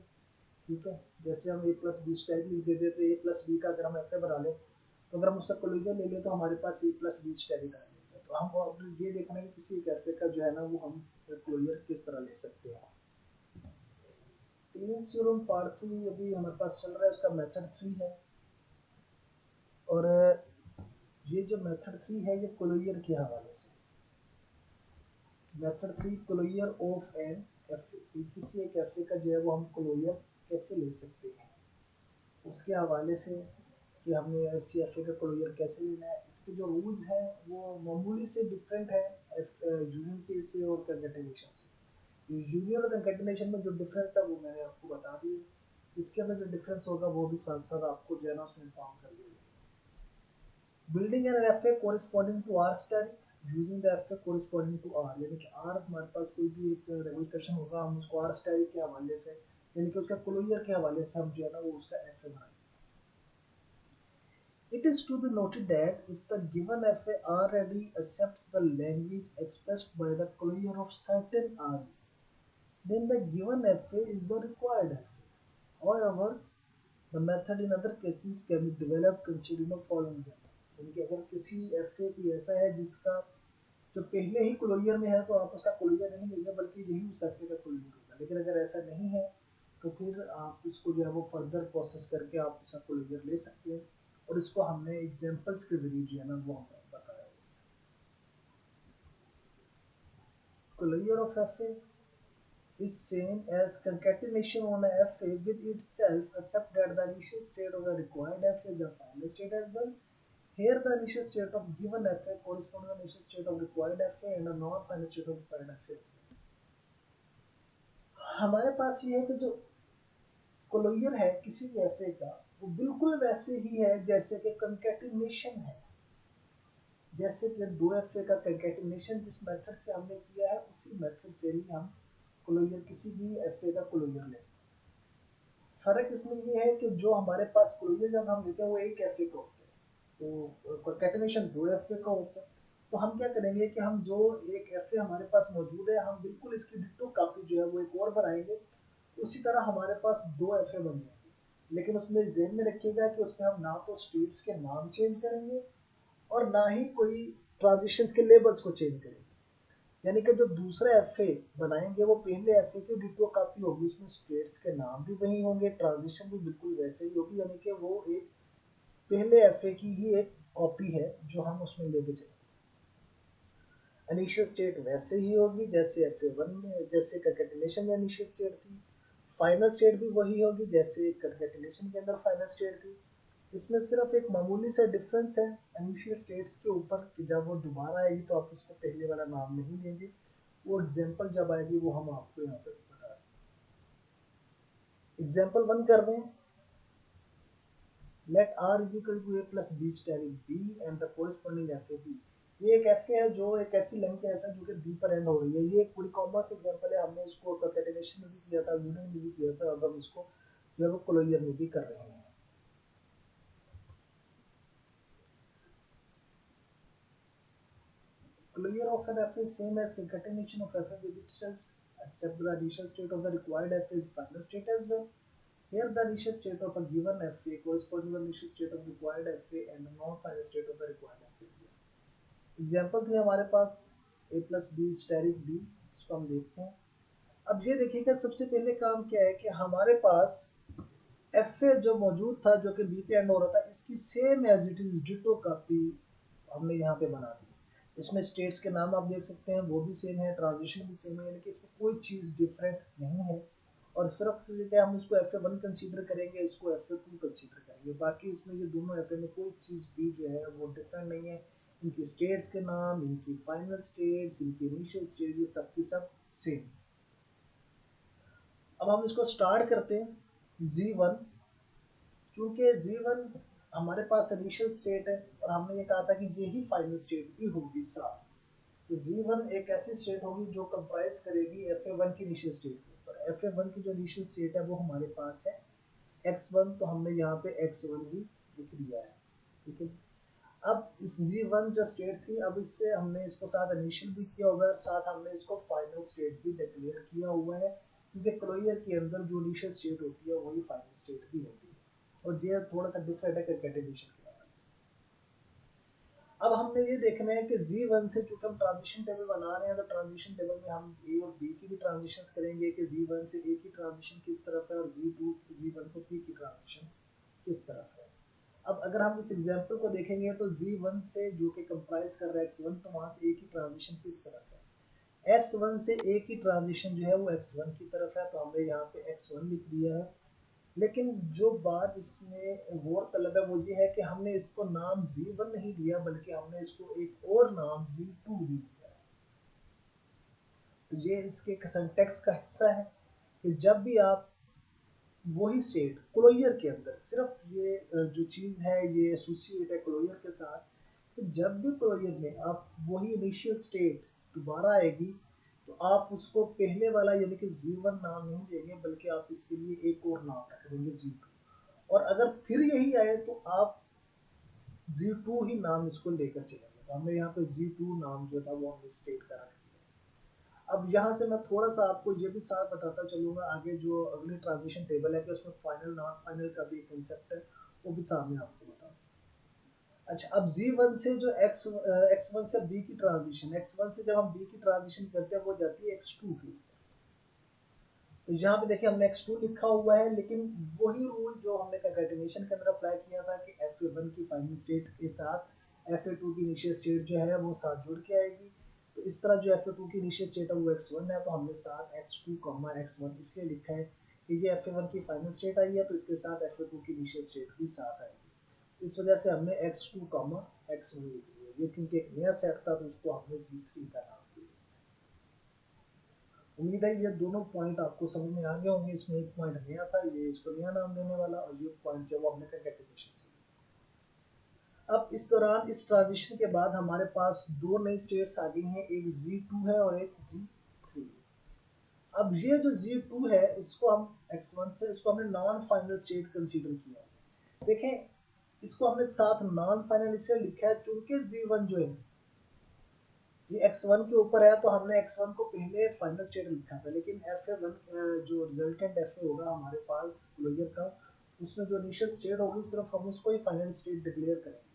ठीक है, जैसे हम a प्लस बी स्टैटिक लिख देते तो a प्लस बी का अगर हम एफ बना लें तो अगर हम उसका क्लोजर ले लें तो हमारे पास a प्लस बी स्टैटिक आ जाएगा। तो हम अब ये देखना है कि किसी एक एफ का जो है ना वो हम क्लोजर किस तरह ले सकते हैं। क्लीन थ्योरम पार्ट 3 अभी हमारे पास चल रहा है, उसका मेथड 3 है, और ये जो मेथड 3 है ये क्लोजर के हवाले से, method 3 closure of N F, किसी एक एफ का जो है वो हम क्लोजर कैसे ले सकते हैं उसके हवाले से, कि हमने ऐसी एफ का क्लोजर कैसे लेना है। इसके जो रूल्स हैं वो मामूली से डिफरेंट है यूनियन के से और कंकैटिनेशन से। यूनियन और कंकैटिनेशन में जो डिफरेंस है वो मैंने आपको बता दिया, इसके अंदर जो डिफरेंस होगा वो भी साथ साथ आपको जो है ना उसमें इन्फॉर्म कर दिया। Building N F corresponding to R static using the F corresponding to R, यानी कि आर हमारे पास कोई भी एक रेगुलेशन होगा हम उसको आर स्टैटिक के हवाले से, यानी कि उसका क्लोजर के हवाले से हम जो है ना वो उसका एफ बनाएंगे। It is to be noted that if the given FA already accepts the language expressed by the closure of certain RE, then the given FA is the required FA. However, the method in other cases can be developed considering the following examples. यानी कि अगर किसी FA कोई ऐसा है जिसका जो पहले ही क्लोजर में है तो आप उसका क्लोजर नहीं लेंगे बल्कि यही उस FA का क्लोजर होगा, लेकिन अगर ऐसा नहीं है तो फिर आप इसको जो है वो फर्दर प्रोसेस करके आप उसका क्लोजर ले सकते हैं, और इसको हमने एग्जांपल्स के जरिए जो है ना वो हमें बताया। Closure of FA is same as concatenation on a FA with itself except that the initial state of the required FA is the final state as well. Here the initial state of given FA corresponds to the initial state of required FA and the non-final state of required FA as well. हमारे पास ये है कि जो closure है किसी भी FA का वो बिल्कुल वैसे ही है जैसे कि कंकैटिनेशन है, जैसे कि दो एफ का कंकैटिनेशन जिस मेथड से हमने किया है उसी मेथड से ही हम क्लोजर किसी भी एफ का क्लोजर लेंगे। फर्क इसमें ये है कि जो हमारे पास क्लोजर जब हम लेते हैं वो एक एफ का होता है, तो कंकैटिनेशन दो एफ का होता है। तो हम क्या करेंगे कि हम जो एक एफ हमारे पास मौजूद है हम बिल्कुल इसकी डिट्टो कॉपी जो है वो एक और बनाएंगे, उसी तरह हमारे पास दो एफ बन जाएंगे, लेकिन उसमें ज़हन में रखिएगा कि उसमें हम ना तो स्टेट्स के नाम चेंज करेंगे और ना ही कोई ट्रांजिशंस के लेबल्स को चेंज करेंगे, यानी कि जो दूसरा एफ बनाएंगे वो पहले एफ की डिटो कॉपी होगी, उसमें स्टेट्स के नाम भी वही होंगे, ट्रांजिशन भी बिल्कुल वैसे ही होगी, यानी कि वो एक पहले एफ की ही एक कॉपी है जो हम उसमें लेके चलेंगे। इनिशियल स्टेट वैसे ही होगी जैसे FA1 में, जैसे कंकैटिनेशन में इनिशियल स्टेट थी, फाइनल स्टेट भी वही होगी जैसे कंकैटिनेशन के अंदर फाइनल स्टेट थी। इसमें सिर्फ एक मामूली सा डिफरेंस है इनिशियल स्टेट्स के ऊपर कि जब वो दोबारा आएगी तो आप उसको पहले वाला नाम नहीं देंगे, वो एग्जांपल जब आएगी वो हम आपको यहाँ पे बता दें। एग्जांपल 1 कर दें, let R is equal to a plus B static b and the corresponding FA b। ये एक FA है जो एक ऐसी लेंथ है जो कि b पर एंड हो रही है। ये एक पूरी कॉमर्स एग्जांपल है, हमने इसको कंकैटिनेशन में भी किया था, यूनियन में भी किया था, अब हम इसको जो है वो क्लोजर में भी कर रहे हैं। Closure of an FA is same as concatenation of FA with itself, except the initial state of the required FA is final state as well. Here the initial state of a given FA corresponds to the initial state of required FA and the non-final state of the required FA. Example थे हमारे पास a plus B asterisk b, इसको हम देखते हैं। अब ये देखिएगा सबसे पहले काम क्या है कि हमारे पास FA जो मौजूद था जो कि b पे एंड हो रहा था, इसकी same as it is ditto copy हमने यहाँ पे बना दी। इसमें स्टेट्स के नाम आप देख सकते हैं वो भी सेम है, ट्रांजिशन भी सेम है, यानी कि इसमें कोई चीज़ डिफरेंट नहीं है। और सिर्फ से हम इसको FA1 कंसीडर करेंगे, इसको FA2 कंसीडर करेंगे, बाकी इसमें ये दोनों FA में कोई चीज़ भी जो है वो डिफरेंट नहीं है। इनकी स्टेट्स के नाम, इनकी फाइनल स्टेट्स, इनकी इनिशियल स्टेट, ये सब की सब सेम। अब हम इसको स्टार्ट करते हैं Z1, चूंकि Z1 हमारे पास इनिशियल स्टेट है और हमने ये कहा था कि यही फाइनल स्टेट भी होगी साथ, तो Z1 एक ऐसी स्टेट होगी जो कंप्राइज करेगी FA1 की इनिशियल स्टेट के ऊपर। FA1 की जो इनिशियल स्टेट है वो हमारे पास है x1, तो हमने यहाँ पे x1 भी लिख दिया है, ठीक है। अब इस Z1 जो स्टेट थी, अब इससे हमने इसको साथ इनिशियल भी किया हुआ है और साथ हमने इसको फाइनल स्टेट भी डिक्लेयर किया हुआ है, क्योंकि क्लोजर के अंदर जो इनिशियल स्टेट होती है वही फाइनल स्टेट भी होती है और ये थोड़ा सा डिफरेंट है कंकैटिनेशन के हवाले से। अब हमने ये देखना है कि Z1 से चूंकि हम ट्रांजिशन टेबल बना रहे हैं तो ट्रांजिशन टेबल में हम A और B की भी ट्रांजिशंस करेंगे कि Z1 से A की ट्रांजिशन किस तरफ है और Z1 से P की ट्रांजिशन किस तरफ है। अब अगर हम इस एग्जांपल को देखेंगे तो Z1 से जो कि कंप्राइज कर रहा है X1, तो वहां से A की ट्रांजिशन किस तरफ है, X1 से A की ट्रांजिशन जो है वो X1 की तरफ है, तो हमने यहाँ पे X1 लिख दिया है। लेकिन जो बात इसमें गौर तलब है वो ये है कि हमने इसको नाम Z1 नहीं दिया, बल्कि हमने इसको एक और नाम Z2 दिया है। तो ये इसके सिंटैक्स का हिस्सा है कि जब भी आप वही स्टेट क्लोजर के अंदर, सिर्फ ये जो चीज है ये एसोसिएट है क्लोजर के साथ, तो जब भी क्लोजर में आप वही इनिशियल स्टेट दोबारा आएगी तो आप उसको पहले वाला यानी कि Z1 नाम नहीं देंगे, बल्कि आप इसके लिए एक और नाम रख देंगे Z2, और अगर फिर यही आए तो आप Z2 ही नाम इसको लेकर चलेंगे। तो हमने यहाँ पे Z2 नाम जो था वो हमने स्टेट का रख दिया। अब यहाँ से मैं थोड़ा सा आपको ये भी साथ बताता चलूंगा, आगे जो अगली ट्रांजिशन टेबल है कि उसमें फाइनल नॉन फाइनल का भी कंसेप्ट है, वो भी सामने आपको बताऊँ। अच्छा, अब Z1 से जो X1 से B की ट्रांजिशन, X1 से जब हम B की ट्रांजिशन करते हैं वो जाती है X2 की। तो यहाँ पे देखिए हमने X2 लिखा हुआ है, लेकिन वही रूल जो हमने कंकैटिनेशन के अंदर अप्लाई किया था कि FA1 की फाइनल स्टेट के साथ FA2 की इनिशियल स्टेट जो है वो साथ जुड़ के आएगी। तो इस तरह जो FA2 की इनिशियल स्टेट है वो X1 है, तो हमने साथ X2, X1 इसलिए लिखा है कि ये FA1 की फाइनल स्टेट आई है तो इसके साथ FA2 की इनिशियल स्टेट भी साथ आएगी। इस वजह से हमने X2, X1 लिख दिया। ये क्योंकि एक नया सेट था तो उसको हमने Z3 का नाम दिया। उम्मीद है ये दोनों पॉइंट आपको समझ में आ गए होंगे। इसमें एक पॉइंट नया था, ये इसको नया नाम देने वाला, और ये पॉइंट जो वो हमने कंकैटिनेशन से। अब इस दौरान इस ट्रांजिशन के बाद हमारे पास दो नई स्टेट्स आ गई हैं, एक Z2 है और एक Z3। अब ये जो Z2 है इसको हम X1 से इसको हमने नॉन फाइनल स्टेट कंसीडर किया। देखें, इसको हमने साथ नॉन फाइनल इसलिए लिखा है क्योंकि Z1 जो है ये X1 के ऊपर है, तो हमने X1 को पहले फाइनल स्टेट लिखा था, लेकिन FA1 जो रिजल्टेंट FA होगा हमारे पास क्लोजर का, उसमें जो इनिशियल स्टेट होगी सिर्फ हम उसको ही फाइनल स्टेट डिक्लेयर करेंगे।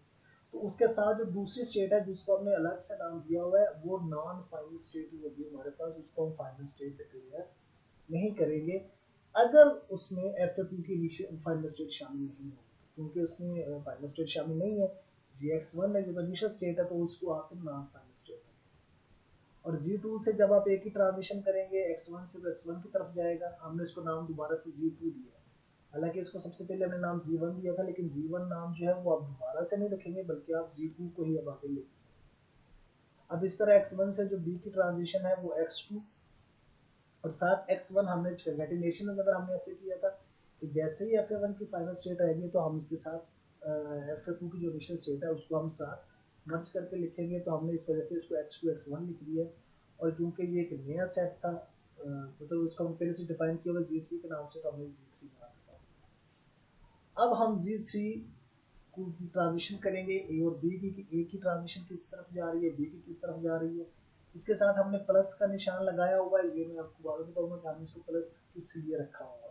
तो उसके साथ जो दूसरी स्टेट है जिसको हमने अलग से नाम दिया हुआ है वो नॉन फाइनल स्टेट होगी हमारे पास, उसको हम फाइनल स्टेट डिक्लेयर नहीं करेंगे अगर उसमें FA2 की इनिशियल फाइनल स्टेट शामिल नहीं होगी। क्योंकि उसमें फाइनल स्टेट शामिल नहीं है, ये X1 है जो इनिशियल स्टेट है, तो उसको आप नॉन फाइनल स्टेट। और Z2 से जब आप एक ही ट्रांजिशन करेंगे X1 से, तो X1 की तरफ जाएगा। हमने इसको नाम दोबारा से Z2 दिया है, हालांकि इसको सबसे पहले हमने नाम Z1 दिया था, लेकिन Z1 नाम जो है वो आप दोबारा से नहीं रखेंगे, बल्कि आप Z2 को ही अब आगे लेके जाएंगे। अब इस तरह X1 से जो B की ट्रांजिशन है वो X2 और साथ X1 हमने कंकैटिनेशन में अगर हमने ऐसे किया था कि जैसे ही FA1 की फाइनल स्टेट आएगी तो हम इसके साथ FA2 की जो इनिशियल स्टेट है उसको हम साथ मर्ज करके लिखेंगे। तो हमने इस वजह से इसको X2 X1 लिख दिया, और क्योंकि ये एक नया सेट था मतलब उसको हम पहले से डिफाइन किया हुआ Z3 के नाम से, तो हमने Z3 नाम रखा। अब हम Z3 को ट्रांजिशन करेंगे ए और बी की, ए की ट्रांजिशन किस तरफ जा रही है, बी की किस तरफ जा रही है। इसके साथ हमने प्लस का निशान लगाया हुआ है, ये मैं आपको बाद में बताऊंगा कि हमने इसको प्लस किस लिए रखा हुआ है।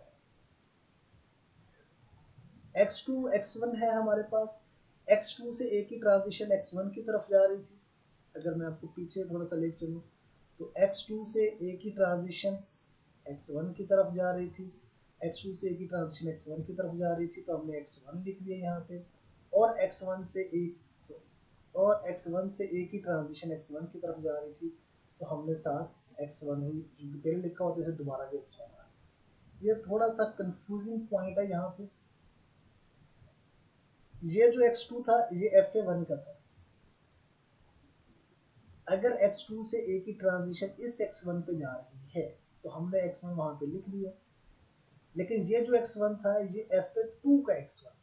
X2 X1 है हमारे पास, X2 से A की ट्रांजिशन X1 की तरफ जा रही थी। अगर मैं आपको पीछे थोड़ा सा ले चलूँ तो X2 से A की ट्रांजिशन X1 की तरफ जा रही थी, X2 से A की ट्रांजिशन X1 की तरफ जा रही थी, तो हमने X1 लिख दिया यहाँ पे। और X1 से A और X1 से A की ट्रांजिशन X1 की तरफ जा रही थी, तो हमने साथ X1 ही जो पहले लिखा होता है दोबारा जो X1 आ रहा है। ये थोड़ा सा कंफ्यूजिंग पॉइंट है यहाँ पे। ये जो X2 था ये FA1 का था। अगर X2 से A की ट्रांजिशन इस X1 पे जा रही है तो हमने X1 वहां पे लिख लिया, लेकिन ये जो X1 था ये FA2 का X1,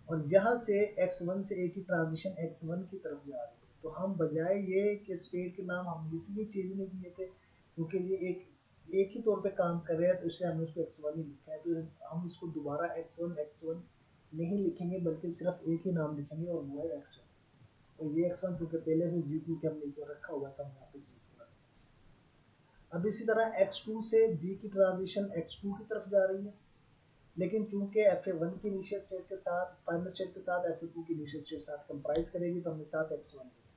और यहाँ से X1 से A की ट्रांजिशन X1 की तरफ जा रही है। तो हम बजाय ये कि स्टेट के नाम हम इसलिए चेंज नहीं किए थे क्योंकि ये एक ही तौर पे काम कर रहे हैं, तो इसलिए हमने उसको X1 ही लिखा है। तो हम इसको दोबारा X1 X1 नहीं लिखेंगे, बल्कि सिर्फ एक ही नाम लिखेंगे और वो है x1। और ये x1 चूंकि पहले से g2 के हमने ऊपर रखा हुआ था, हम यहाँ पे g2 रखेंगे। अब इसी तरह x2 से b की ट्रांजिशन x2 की तरफ जा रही है, लेकिन चूंकि fa1 की इनिशियल स्टेट के साथ, फाइनल स्टेट के साथ fa2 की इनिशियल स्टेट साथ कंप्राइज करेगी, तो हमने साथ x1 लिख दिया।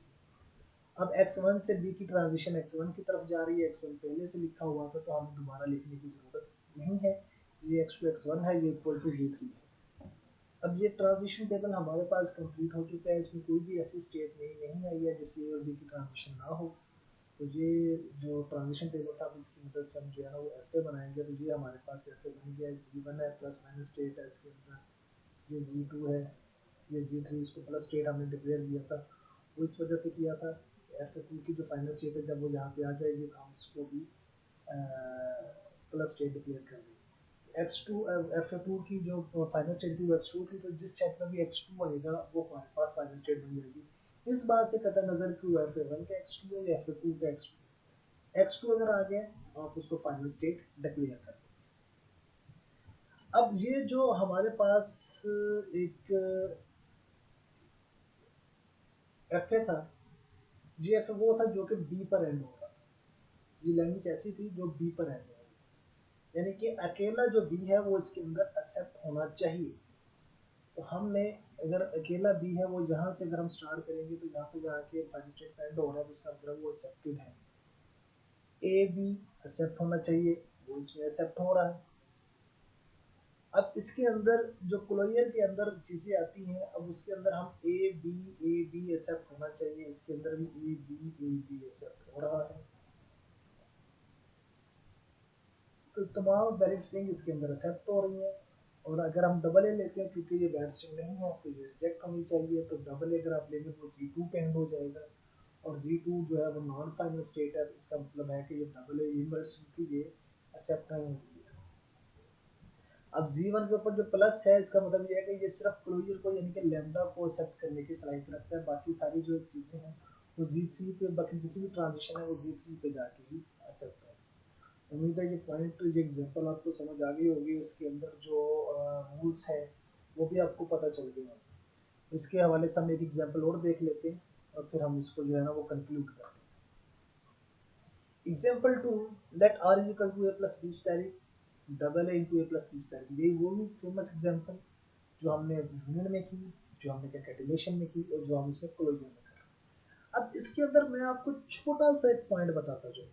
अब x1 से b की ट्रांजिशन x1 की तरफ जा रही है, x1 पहले से लिखा हुआ था तो हमें दोबारा लिखने की जरूरत नहीं है। ये x2 x1 है, ये इक्वल टू g3 है। अब ये ट्रांजिशन टेबल हमारे पास कंप्लीट हो चुका है, इसमें कोई भी ऐसी स्टेट नहीं आई है जिससे ए और बी की ट्रांजिशन ना हो। तो ये जो ट्रांजिशन टेबल था, अब इसकी मदद से हम जो है ना वो एफ ए बनाएंगे। तो ये हमारे पास एफ ए बन गया, जी1 है, प्लस माइनस स्टेट है इसके अंदर, ये जी2 है, ये जी3, इसको प्लस स्टेट हमने डिक्लेयर किया था। वो इस वजह से किया था एफ ए टू की जो फाइनल स्टेट है, जब वो यहाँ पे आ जाएगी तो हम उसको भी प्लस स्टेट डिक्लेयर कर देंगे। x2 fa2 की जो फाइनल स्टेट थी वो x2 थी, तो जिस सेट में भी x2 आएगा वो हमारे पास फाइनल स्टेट बन जाएगी। इस बात से कतई नजर कि वो fa1 का x2 है या fa2 का x2। x2 अगर आ गया आप उसको फाइनल स्टेट डिक्लेयर कर दें। अब ये जो हमारे पास एक fa था, ये fa वो था जो कि b पर एंड हो रहा। ये लैंग्वेज ऐसी थी जो b पर एंड हो रही, यानी कि अकेला जो b है वो इसके अंदर एक्सेप्ट होना चाहिए। तो हमने अगर अकेला बी है, वो यहाँ से अगर हम स्टार्ट करेंगे तो यहाँ पे जाके फाइनल स्टेट एंड हो रहा है, तो इसका मतलब वो एक्सेप्टेड है। ए बी एक्सेप्ट होना चाहिए, वो इसमें एक्सेप्ट हो रहा है। अब इसके अंदर जो क्लोजर के अंदर चीजें आती हैं, अब उसके अंदर हम ए बी एक्सेप्ट होना चाहिए, इसके अंदर भी ए बी एक्सेप्ट हो रहा है। तो तमाम वैलिड स्ट्रिंग इसके अंदर एक्सेप्ट हो रही है। और अगर हम डबल ए लेते हैं, क्योंकि ये वैलिड स्ट्रिंग नहीं है तो ये रिजेक्ट होनी चाहिए, तो डबल ए अगर आप लेंगे तो जी2 पे एंड हो जाएगा। और जी2 जो है वो नॉन फाइनल स्टेट है, तो इसका मतलब है कि ये डबल ए इनवर्स स्ट्रिंग थी, ये एक्सेप्ट नहीं होगी। अब जी1 के ऊपर जो प्लस है, इसका मतलब ये है कि ये सिर्फ क्लोजर को यानी कि लैम्डा को एक्सेप्ट करने की सलाहियत रखता है, बाकी सारी जो चीजें हैं वो जी3 पे, बाकी जितनी भी ट्रांजिशन है वो जी3 पे जाके ही एक्सेप्ट है। उम्मीद है ये पॉइंट, ये एग्जांपल आपको समझ आ गई होगी, उसके अंदर जो रूल्स है वो भी आपको पता चल गए होंगे। इसके हवाले से हम एक एग्जांपल और देख लेते हैं और फिर हम इसको जो है ना वो कंक्लूड करते हैं। Example 2, let r is equal to a plus b style double a into a plus b style. ये वो भी फेमस एग्जांपल जो हमने यूनियन में की, जो हमने कंकैटिनेशन में की और जो हम इसमें क्लोजर में कर। अब इसके अंदर मैं आपको छोटा सा एक पॉइंट बताता जाऊँ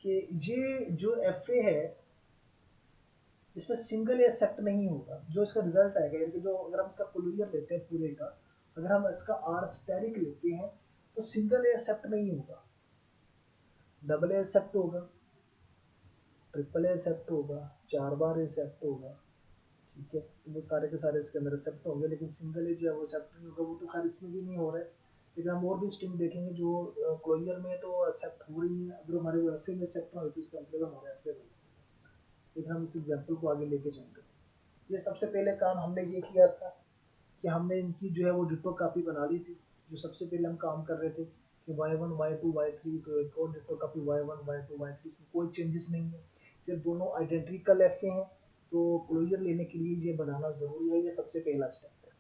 कि ये जो एफ ए है, इसमें सिंगल एक्सेप्ट नहीं होगा। जो इसका रिजल्ट आएगा, यानी कि जो अगर हम इसका क्लोजर लेते हैं पूरे का, अगर हम इसका आर स्टेरिक लेते हैं तो सिंगल एक्सेप्ट नहीं होगा, डबल एक्सेप्ट होगा, ट्रिपल एक्सेप्ट होगा, 4 बार एक्सेप्ट होगा। ठीक है, तो वो सारे के सारे इसके अंदर एक्सेप्ट होंगे, लेकिन सिंगल जो है वो एक्सेप्ट नहीं होगा। वो तो खैर इसमें भी नहीं हो रहा है, लेकिन हम और भी स्ट्रिंग देखेंगे जो क्लोजर में तो एक्सेप्ट हो रही है। अगर हमारे वो एफ में एक्सेप्ट हो तो इसका मतलब हमारे एफ में, लेकिन हम इस एग्जाम्पल को आगे लेके चलते हैं। ये सबसे पहले काम हमने ये किया था कि हमने इनकी जो है वो डिटो कॉपी बना ली थी। जो सबसे पहले हम काम कर रहे थे कि y1 y2 y3, तो एक और ditto copy y1 y2 y3, इसमें कोई चेंजेस नहीं है। ये दोनों आइडेंटिकल एफ हैं, तो क्लोजर लेने के लिए ये बनाना जरूरी है, ये सबसे पहला स्टेप है।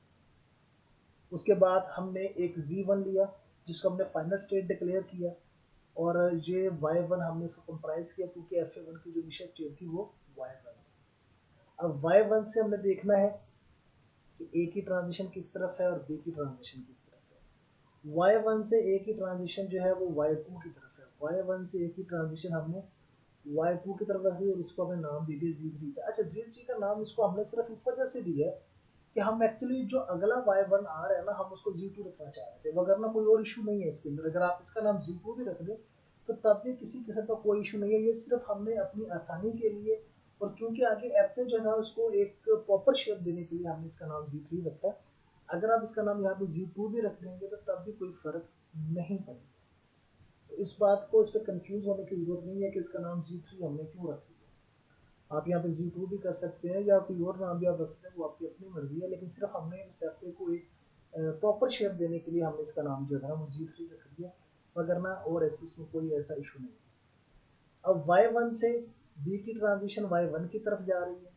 उसके बाद हमने एक z1 लिया जिसको हमने फाइनल स्टेट डिक्लेयर किया, और ये y1 हमने इसको कंप्राइज किया क्योंकि fa1 की जो इनिशियल स्टेट थी वो y1। अब y1 से हमने देखना है कि ए की ट्रांजिशन किस तरफ है और बी की ट्रांजिशन किस तरफ है। y1 से ए की ट्रांजिशन जो है वो y2 की तरफ है। y1 से ए की ट्रांजिशन हमने y2 की तरफ रखी और उसको हमने नाम दे दिया z3 का। अच्छा, z3 का नाम इसको हमने सिर्फ इस वजह से दिया है कि हम एक्चुअली जो अगला y1 आ रहा है ना, हम उसको z2 रखना चाह रहे थे, वगैरह कोई और इशू नहीं है इसके अंदर। अगर आप इसका नाम z2 भी रख दें तो तब भी किसी किस्म का कोई इशू नहीं है। ये सिर्फ हमने अपनी आसानी के लिए, और चूंकि आगे एफ ने जो है उसको एक प्रॉपर शेप देने के लिए हमने इसका नाम z3 रखा है। अगर आप इसका नाम यहाँ पे z2 भी रख देंगे तो तब भी कोई फर्क नहीं पड़ेगा। तो इस बात को, इस पर कंफ्यूज होने की जरूरत नहीं है कि इसका नाम z3 हमने क्यों रख दिया। आप यहाँ पे z2 भी कर सकते हैं या कोई और नाम भी आप रख सकते हैं, वो आपकी अपनी मर्जी है, लेकिन सिर्फ हमने इस एफ को एक प्रॉपर शेप देने के लिए हमने इसका नाम जो है वो z3 रख दिया, वगरना और ऐसे इसमें कोई ऐसा इशू नहीं है। अब y1 से b की ट्रांजिशन y1 की तरफ जा रही है,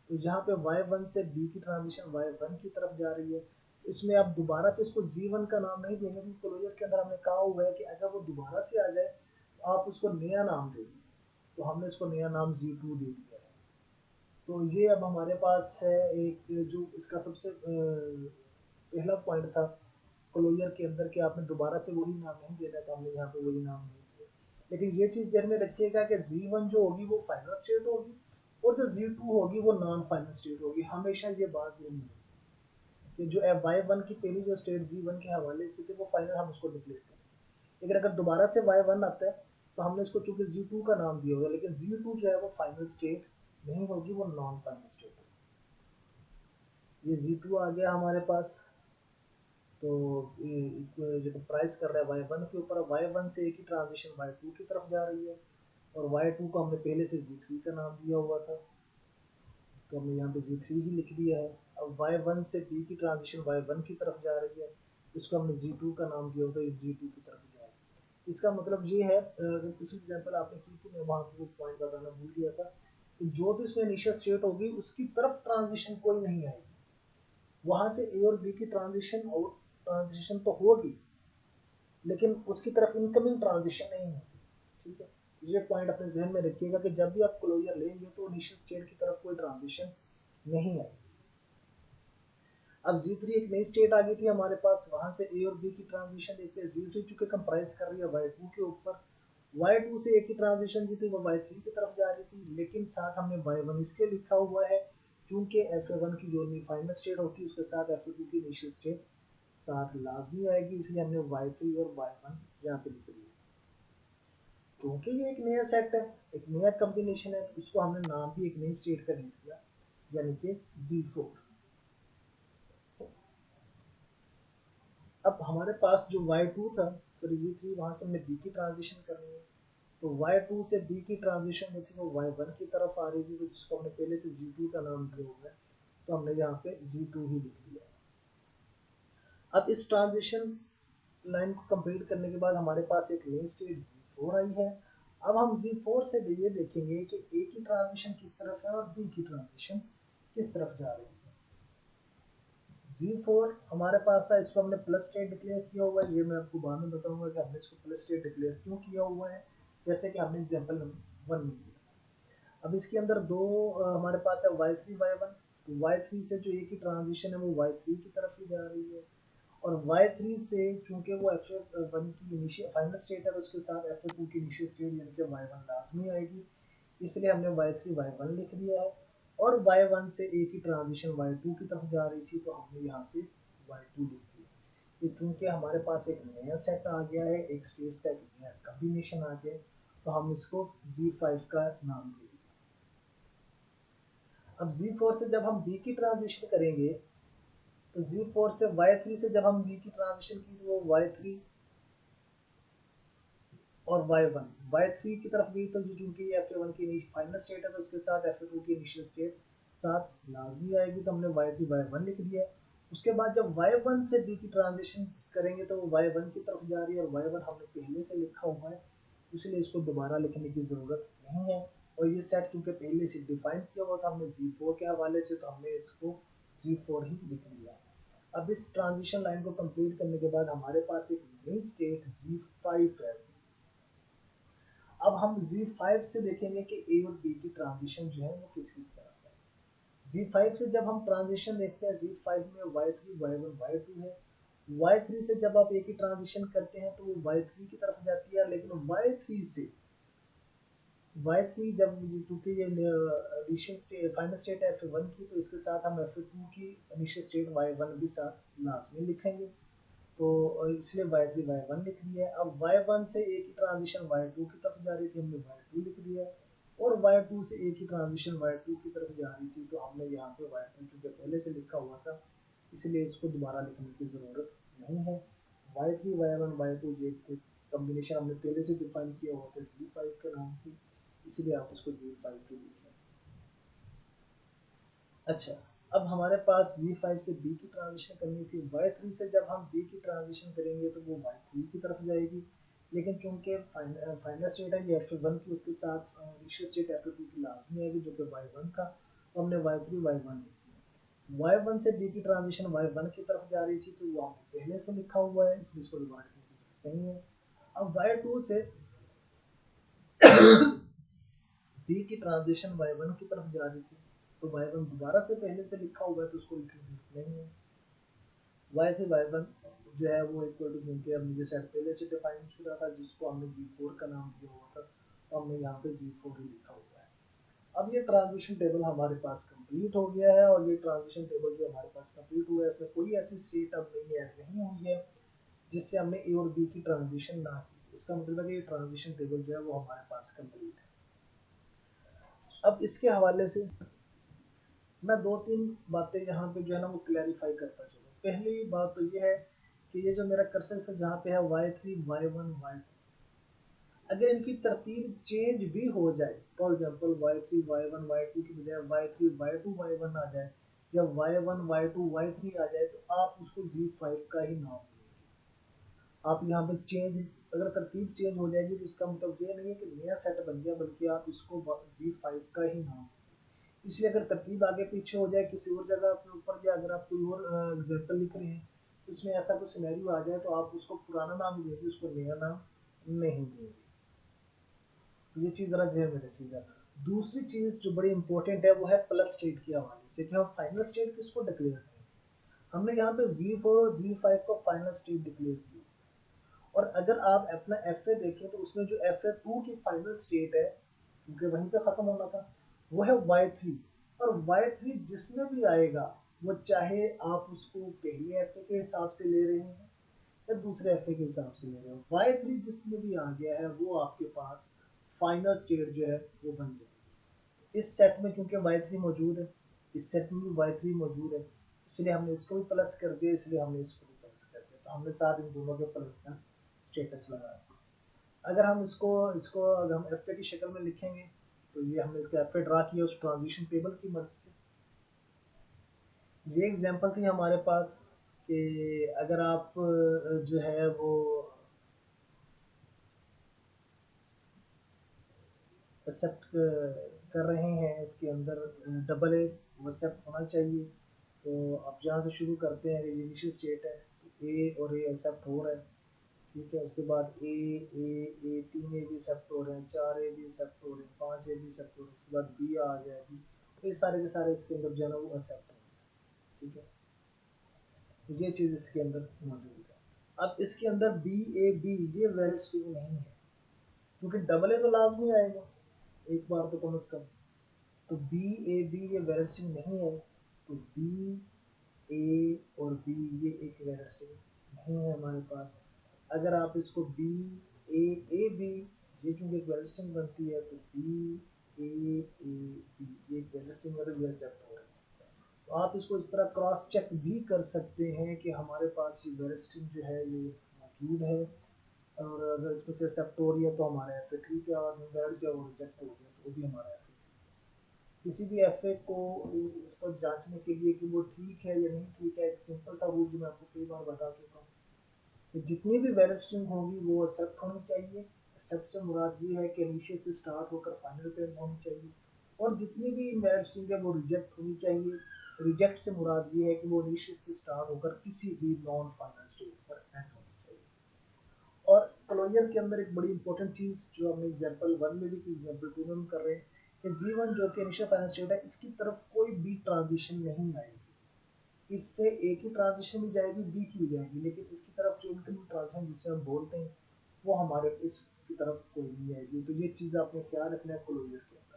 तो जहाँ पे y1 से b की ट्रांजिशन y1 की तरफ जा रही है, इसमें आप दोबारा से इसको z1 का नाम नहीं देंगे, क्योंकि क्लोजर के अंदर हमने कहा हुआ है कि अगर वो दोबारा से आ जाए तो आप उसको नया नाम देंगे। तो हमने इसको नया नाम z2 दे दिया है। तो ये अब हमारे पास है एक जो इसका सबसे पहला पॉइंट था क्लोजर के अंदर कि आपने दोबारा से वही नाम नहीं देना, तो हमने यहाँ पे वही नाम नहीं दिया। लेकिन ये चीज़ ध्यान में रखिएगा कि z1 जो होगी वो फाइनल स्टेट होगी और जो z2 होगी वो नॉन फाइनल स्टेट होगी। हमेशा ये बात ध्यान में रखिए कि जो y1 की पहली जो स्टेट z1 के हवाले से थी वो फाइनल हम उसको डिक्लेयर करें। लेकिन अगर दोबारा से y1 आता है तो हमने इसको चूंकि z2 का नाम दिया होगा, लेकिन z2 जो है वो फाइनल स्टेट नहीं होगी, वो नॉन फाइनल स्टेट होगी। ये z2 आ गया हमारे पास। तो जो कंप्राइज कर रहा है y1 के ऊपर, y1 से एक ही ट्रांजिशन y2 की तरफ जा रही है और y2 को हमने पहले से z3 का नाम दिया हुआ था, तो हमने यहाँ पे z3 ही लिख दिया है। अब y1 से b की ट्रांजिशन y1 की तरफ जा रही है, इसको हमने z2 का नाम दिया होता है, z2 की तरफ जा रही है। इसका मतलब ये है, अगर कुछ एग्जांपल आपने की थी, मैं वहाँ पे वो पॉइंट बताना भूल गया था कि जो भी इसमें इनिशियल स्टेट होगी उसकी तरफ ट्रांजिशन कोई नहीं आएगी। वहां से ए और बी की ट्रांजिशन और ट्रांजिशन तो होगी, लेकिन उसकी तरफ इनकमिंग ट्रांजिशन नहीं होगी। ठीक है, ये पॉइंट अपने जहन में रखिएगा कि जब भी आप क्लोजर लेंगे तो इनिशियल स्टेट की तरफ कोई ट्रांजिशन नहीं आएगी। अब Z3 एक नई स्टेट आ गई थी हमारे पास, वहां से ए और बी की ट्रांजिशन देखते हैं। Z3 चूंकि कंप्राइज कर रही है y2 के ऊपर, y2 से ए की ट्रांजिशन जो थी वो y3 की तरफ जा रही थी, लेकिन साथ हमने y1 इसलिए लिखा हुआ है क्योंकि fa1 की जो फाइनल स्टेट होती है उसके साथ fa2 की इनिशियल स्टेट साथ लाजमी आएगी, इसलिए हमने y3 और y1 यहाँ पे लिख दिया। क्योंकि ये एक नया सेट है, एक नया कॉम्बिनेशन है, तो इसको हमने नाम भी एक नई स्टेट का दे दिया, यानी कि Z4। अब हमारे पास जो y2 था, सॉरी Z3, वहां से हमने b की ट्रांजिशन करनी है, तो y2 से b की ट्रांजिशन जो थी वो y1 की तरफ आ रही थी, तो जिसको हमने पहले से Z2 का नाम दिया हुआ है, तो हमने यहाँ पे Z2 ही लिख दिया। अब इस ट्रांजिशन लाइन को कंप्लीट करने के बाद हमारे पास एक नई स्टेट Z4 आई है। अब हम Z4 से ये देखेंगे कि A की ट्रांजिशन किस तरफ है और B की ट्रांजिशन किस तरफ जा रही है। Z4 हमारे पास था, इसको हमने प्लस स्टेट डिक्लेयर किया हुआ है, ये मैं आपको बाद में बताऊंगा कि हमने इसको प्लस स्टेट डिक्लेयर क्यों किया हुआ है, जैसे कि हमने एग्जांपल 1 में किया। अब इसके अंदर दो हमारे पास है y3 y1, तो y3 से जो A की ट्रांजिशन है वो y3 की तरफ ही जा रही है, और y3 से चूंकि वो fa1 की इनिशियल फाइनल स्टेट है, तो उसके साथ fa2 की इनिशियल स्टेट यानी कि y1 लाजमी आएगी, इसलिए हमने y3 y1 लिख दिया है। और y1 से a की ट्रांजिशन y2 की तरफ जा रही थी, तो हमने यहाँ से y2 लिख दिया। ये चूंकि हमारे पास एक नया सेट आ गया है, एक स्टेट्स का एक नया कॉम्बिनेशन आ गया, तो हम इसको Z5 का नाम दे दिया। अब Z4 से जब हम b की ट्रांजिशन करेंगे, तो Z4 से y3 से जब हम b की ट्रांजिशन की, तो वो y3 और y3 की तरफ गई, तो चूंकि ये fa1 की फाइनल स्टेट है, तो उसके साथ fa2 की इनिशियल स्टेट साथ लाजमी आएगी, तो हमने y3 y1 लिख दिया। उसके बाद जब y1 से b की ट्रांजिशन करेंगे तो वो y1 की तरफ जा रही है, और y1 हमने पहले से लिखा हुआ है, इसलिए इसको दोबारा लिखने की जरूरत नहीं है। और ये सेट क्योंकि पहले से डिफाइन किया हुआ था हमने Z4 के हवाले से, तो हमने इसको Z4 ही लिख दिया। अब इस ट्रांजिशन लाइन को कंप्लीट करने के बाद हमारे पास एक नई स्टेट Z5 है। अब हम Z5 से देखेंगे कि A और B की ट्रांजिशन जो है वो किस किस तरफ है। Z5 से जब हम ट्रांजिशन देखते हैं, Z5 में y3 y1 y2 है। y3 से जब आप A की ट्रांजिशन करते हैं तो वो y3 की तरफ जाती है, लेकिन y3 से y3 जब चूंकि ये इनिशियल स्टेट फाइनल स्टेट है fa1 की, तो इसके साथ हम fa2 की इनिशियल स्टेट y1 भी साथ लाजमी लिखेंगे, तो इसलिए y3 y1 लिख दिया है। अब y1 से a की ट्रांजिशन y2 की तरफ जा रही थी, हमने y2 लिख दिया है, और y2 से a की ट्रांजिशन y2 की तरफ जा रही थी, तो हमने यहाँ पे y2 चूंकि पहले से लिखा हुआ था, इसलिए इसको दोबारा लिखने की जरूरत नहीं है। y3 y1 y2 ये कॉम्बिनेशन हमने पहले से डिफाइन किया हुआ था Z5 के नाम से, इसलिए आप इसको Z5 के लिखें। अच्छा, अब हमारे पास Z5 से B की ट्रांजिशन करनी थी, y3 से जब हम B की ट्रांजिशन करेंगे तो वो y3 की तरफ जाएगी, लेकिन चूंकि फाइनल स्टेट है ये fa1 की, उसके साथ इनिशियल स्टेट fa2 की लाजमी आएगी जो कि y1 था, तो हमने y3 y1 y1 से b की ट्रांजिशन y1 की तरफ जा रही थी तो वो हमने पहले से लिखा हुआ है, इसलिए इसको डिवाइड करने की जरूरत नहीं है। अब y2 से b की ट्रांजिशन y1 की तरफ जा रही थी तो y1 दोबारा से पहले से लिखा हुआ है तो उसको लिखने की जरूरत नहीं है। y3 y1 जो है वो इक्वल टू, क्योंकि हमने जो सेट पहले से डिफाइन शुदा था जिसको हमने z4 का नाम दिया हुआ था तो हमने यहाँ पे z4 ही लिखा हुआ है। अब ये ट्रांजिशन टेबल हमारे पास कंप्लीट हो गया है और ये ट्रांजिशन टेबल जो हमारे पास कंप्लीट हुआ है इसमें कोई ऐसी स्टेट अब नहीं ऐड नहीं हुई है जिससे हमने ए और बी की ट्रांजिशन ना की। इसका मतलब है कि ये ट्रांजिशन टेबल जो है वो हमारे पास कंप्लीट है। अब इसके हवाले से मैं दो तीन बातें यहाँ पे जो है ना वो क्लैरिफाई करता चलूँ। पहली बात तो ये है कि ये जो मेरा कर्सर से जहाँ पे है y3 y1 y2, अगर इनकी तरतीब चेंज भी हो जाए, for example y3 y1 y2 की बजाय y3 y2 y1 आ जाए या y1 y2 y3 आ जाए तो आप उसको z5 का ही नाम देंगे। आप यहाँ पे चेंज, अगर तरतीब चेंज हो जाएगी तो इसका मतलब ये नहीं है कि नया सेट बन गया, बल्कि आप इसको z5 का ही नाम। इसलिए अगर तरतीब आगे पीछे हो जाए किसी और जगह के ऊपर या अगर आप कोई और एग्जाम्पल लिख रहे हैं तो उसमें ऐसा कोई सिनेरियो आ जाए तो आप उसको पुराना नाम देंगे, उसको नया नाम नहीं देंगे। तो ये चीज़ ज़रा ध्यान में रखिएगा। दूसरी चीज़ जो बड़ी इंपॉर्टेंट है वो है प्लस स्टेट के हवाले से कि हम फाइनल स्टेट किसको डिक्लेयर करें। हमने यहाँ पे Z4 और Z5 को फाइनल स्टेट डिक्लेयर की और अगर आप अपना FA देखें तो उसमें जो FA2 की फाइनल स्टेट है क्योंकि वहीं पे ख़त्म होना था वो है y3 और y3 जिसमें भी आएगा वो चाहे आप उसको पहले FA के हिसाब से ले रहे हैं या दूसरे FA के हिसाब से ले रहे हो, y3 जिसमें भी आ गया है वो आपके पास फाइनल स्टेट जो है वो बन जाएगी। इस सेट में क्योंकि y3 मौजूद है, इस सेट में भी y3 मौजूद है, इसलिए हमने इसको भी प्लस कर दिया, इसलिए हमने इसको भी प्लस कर दिया, तो हमने साथ इन दोनों के प्लस का स्टेटस लगा दिया। अगर हम इसको इसको अगर हम एफ की शक्ल में लिखेंगे तो ये हमने इसका एफ ड्रा किया उस ट्रांजिशन टेबल की मदद से। ये एग्जांपल थी हमारे पास कि अगर आप जो है वो एक्सेप्ट कर रहे हैं, इसके अंदर डबल ए वो एक्सेप्ट होना चाहिए। तो आप जहाँ से शुरू करते हैं इनिशियल स्टेट है तो ए और ए एक्सेप्ट हो रहा है, ठीक है। उसके बाद ए 3 ए भी एक्सेप्ट हो रहे हैं, 4 ए भी एक्सेप्ट हो रहे हैं, 5 ए भी एक्सेप्ट हो रहे हैं, उसके बाद बी आ जाएगी, तो ये सारे के सारे इसके अंदर जो है ना वो एक्सेप्ट हो रहे हैं, ठीक है। तो ये चीज़ इसके अंदर मौजूद है। अब इसके अंदर बी ए बी ये वैलिड स्ट्रिंग नहीं है क्योंकि डबल ए तो लाजमी आएगा एक बार तो कम से कम, तो बी ए बी ये वैलिड स्ट्रिंग नहीं है, तो बी ए और बी ये एक वैलिड स्ट्रिंग नहीं है हमारे पास। अगर आप इसको बी ए बी ये चूंकि एक वैलिड स्ट्रिंग बनती है तो बी ए बी ये एक वैलिड स्ट्रिंग मतलब ये एक्सेप्ट हो रहा है। तो आप इसको इस तरह क्रॉस चेक भी कर सकते हैं कि हमारे पास ये वैलिड स्ट्रिंग जो है ये मौजूद है और अगर इसमें से एक्सेप्ट हो रही है तो हमारा एफ ठीक है और इनवैलिड जो रिजेक्ट हो गया तो वो भी हमारा एफ। किसी भी एफ को इसको जांचने के लिए कि वो ठीक है या नहीं ठीक है, एक सिंपल सा रूल जो मैं आपको कई बार बता चुका हूँ कि जितनी भी वैलिड स्ट्रिंग होगी वो एक्सेप्ट होनी चाहिए। एक्सेप्ट से मुराद ये है कि इनिशियल से स्टार्ट होकर फाइनल पे होनी चाहिए, और जितनी भी इनवैलिड स्ट्रिंग है वो रिजेक्ट होनी चाहिए। रिजेक्ट से मुराद ये है कि वो इनिशियल से स्टार्ट होकर किसी भी नॉन फाइनल स्टेज पर एंड होनी चाहिए। और क्लोजर के अंदर एक बड़ी इंपॉर्टेंट चीज़ जो हमने एग्जांपल 1 में भी की, एग्जांपल 2 में हम कर रहे हैं कि Z1 जो कि इनिशियल फाइनल स्टेट है इसकी तरफ कोई भी ट्रांजिशन नहीं आएगी, इससे ए की ट्रांजिशन भी जाएगी बी की भी जाएगी, लेकिन इसकी तरफ जो इनकमिंग ट्रांजिशन जिसे हम बोलते हैं वो हमारे इसकी तरफ कोई नहीं आएगी। तो ये चीज़ आपने ख्याल रखना है क्लोजर के अंदर।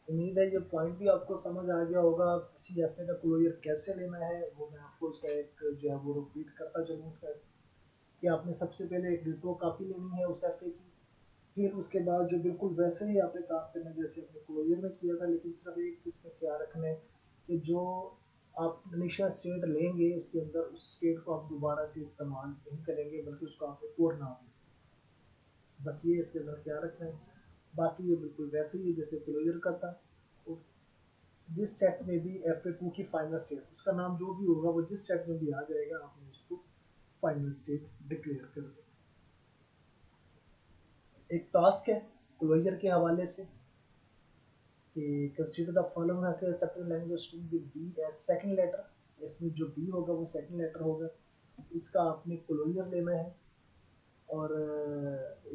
उम्मीद है ये पॉइंट भी आपको समझ आ गया होगा। किसी एफ का क्लोजर कैसे लेना है वो मैं आपको उसका एक जो है वो रिपीट करता चलूँ उसका, कि आपने सबसे पहले एक रिट्रो कॉपी लेनी है उस एफ की, फिर उसके बाद जो बिल्कुल वैसे ही आपने काम करना है जैसे अपने क्लोजर में किया था, लेकिन सिर्फ एक इसमें ख्याल रखना है कि जो आप इनिशियल स्टेट लेंगे उसके अंदर उस स्टेट को आप दोबारा से इस्तेमाल नहीं करेंगे बल्कि उसको आप एक और नाम देंगे। बस ये इसके अंदर ख्याल रखना है। बाकी ये बिल्कुल वैसे ही जैसे क्लोजर का था। जिस सेट में भी FA2 की फाइनल स्टेट उसका नाम जो भी होगा वो जिस सेट में भी आ जाएगा आपने उसको फाइनल स्टेट डिक्लेयर कर दें। एक टास्क है क्लोजर के हवाले से कि consider the following acceptable language string with B as second letter. इसमें जो बी होगा वो सेकंड लेटर होगा, इसका आपने क्लोजर लेना है। और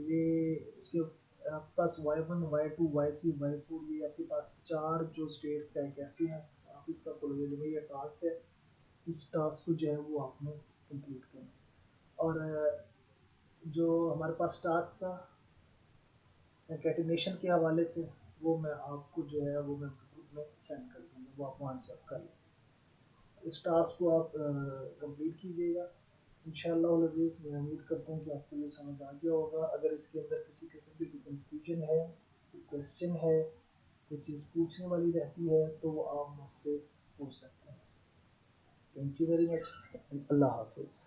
ये इसके आपके पास y1 y2 y3 y4 ये आपके पास 4 जो स्टेट्स का कैफे है, आप इसका क्लोजर लेंगे। ये टास्क है, इस टास्क को जो है वो आपने कंप्लीट करना। और जो हमारे पास टास्क था कंकैटिनेशन के हवाले से, वो मैं आपको जो है वो मैं ग्रुप में सेंड कर दूँगा, वो आप वहाँ से आप कर लें। इस टास्क को आप कंप्लीट कीजिएगा इंशाअल्लाह अज़ीज़। मैं उम्मीद करता हूँ कि आपको ये समझ आ गया होगा। अगर इसके अंदर किसी किस्म की कोई कन्फ्यूजन है, कोई क्वेश्चन है, कोई चीज़ पूछने वाली रहती है तो वो आप मुझसे पूछ सकते हैं। Thank you very much. अल्लाह हाफिज़।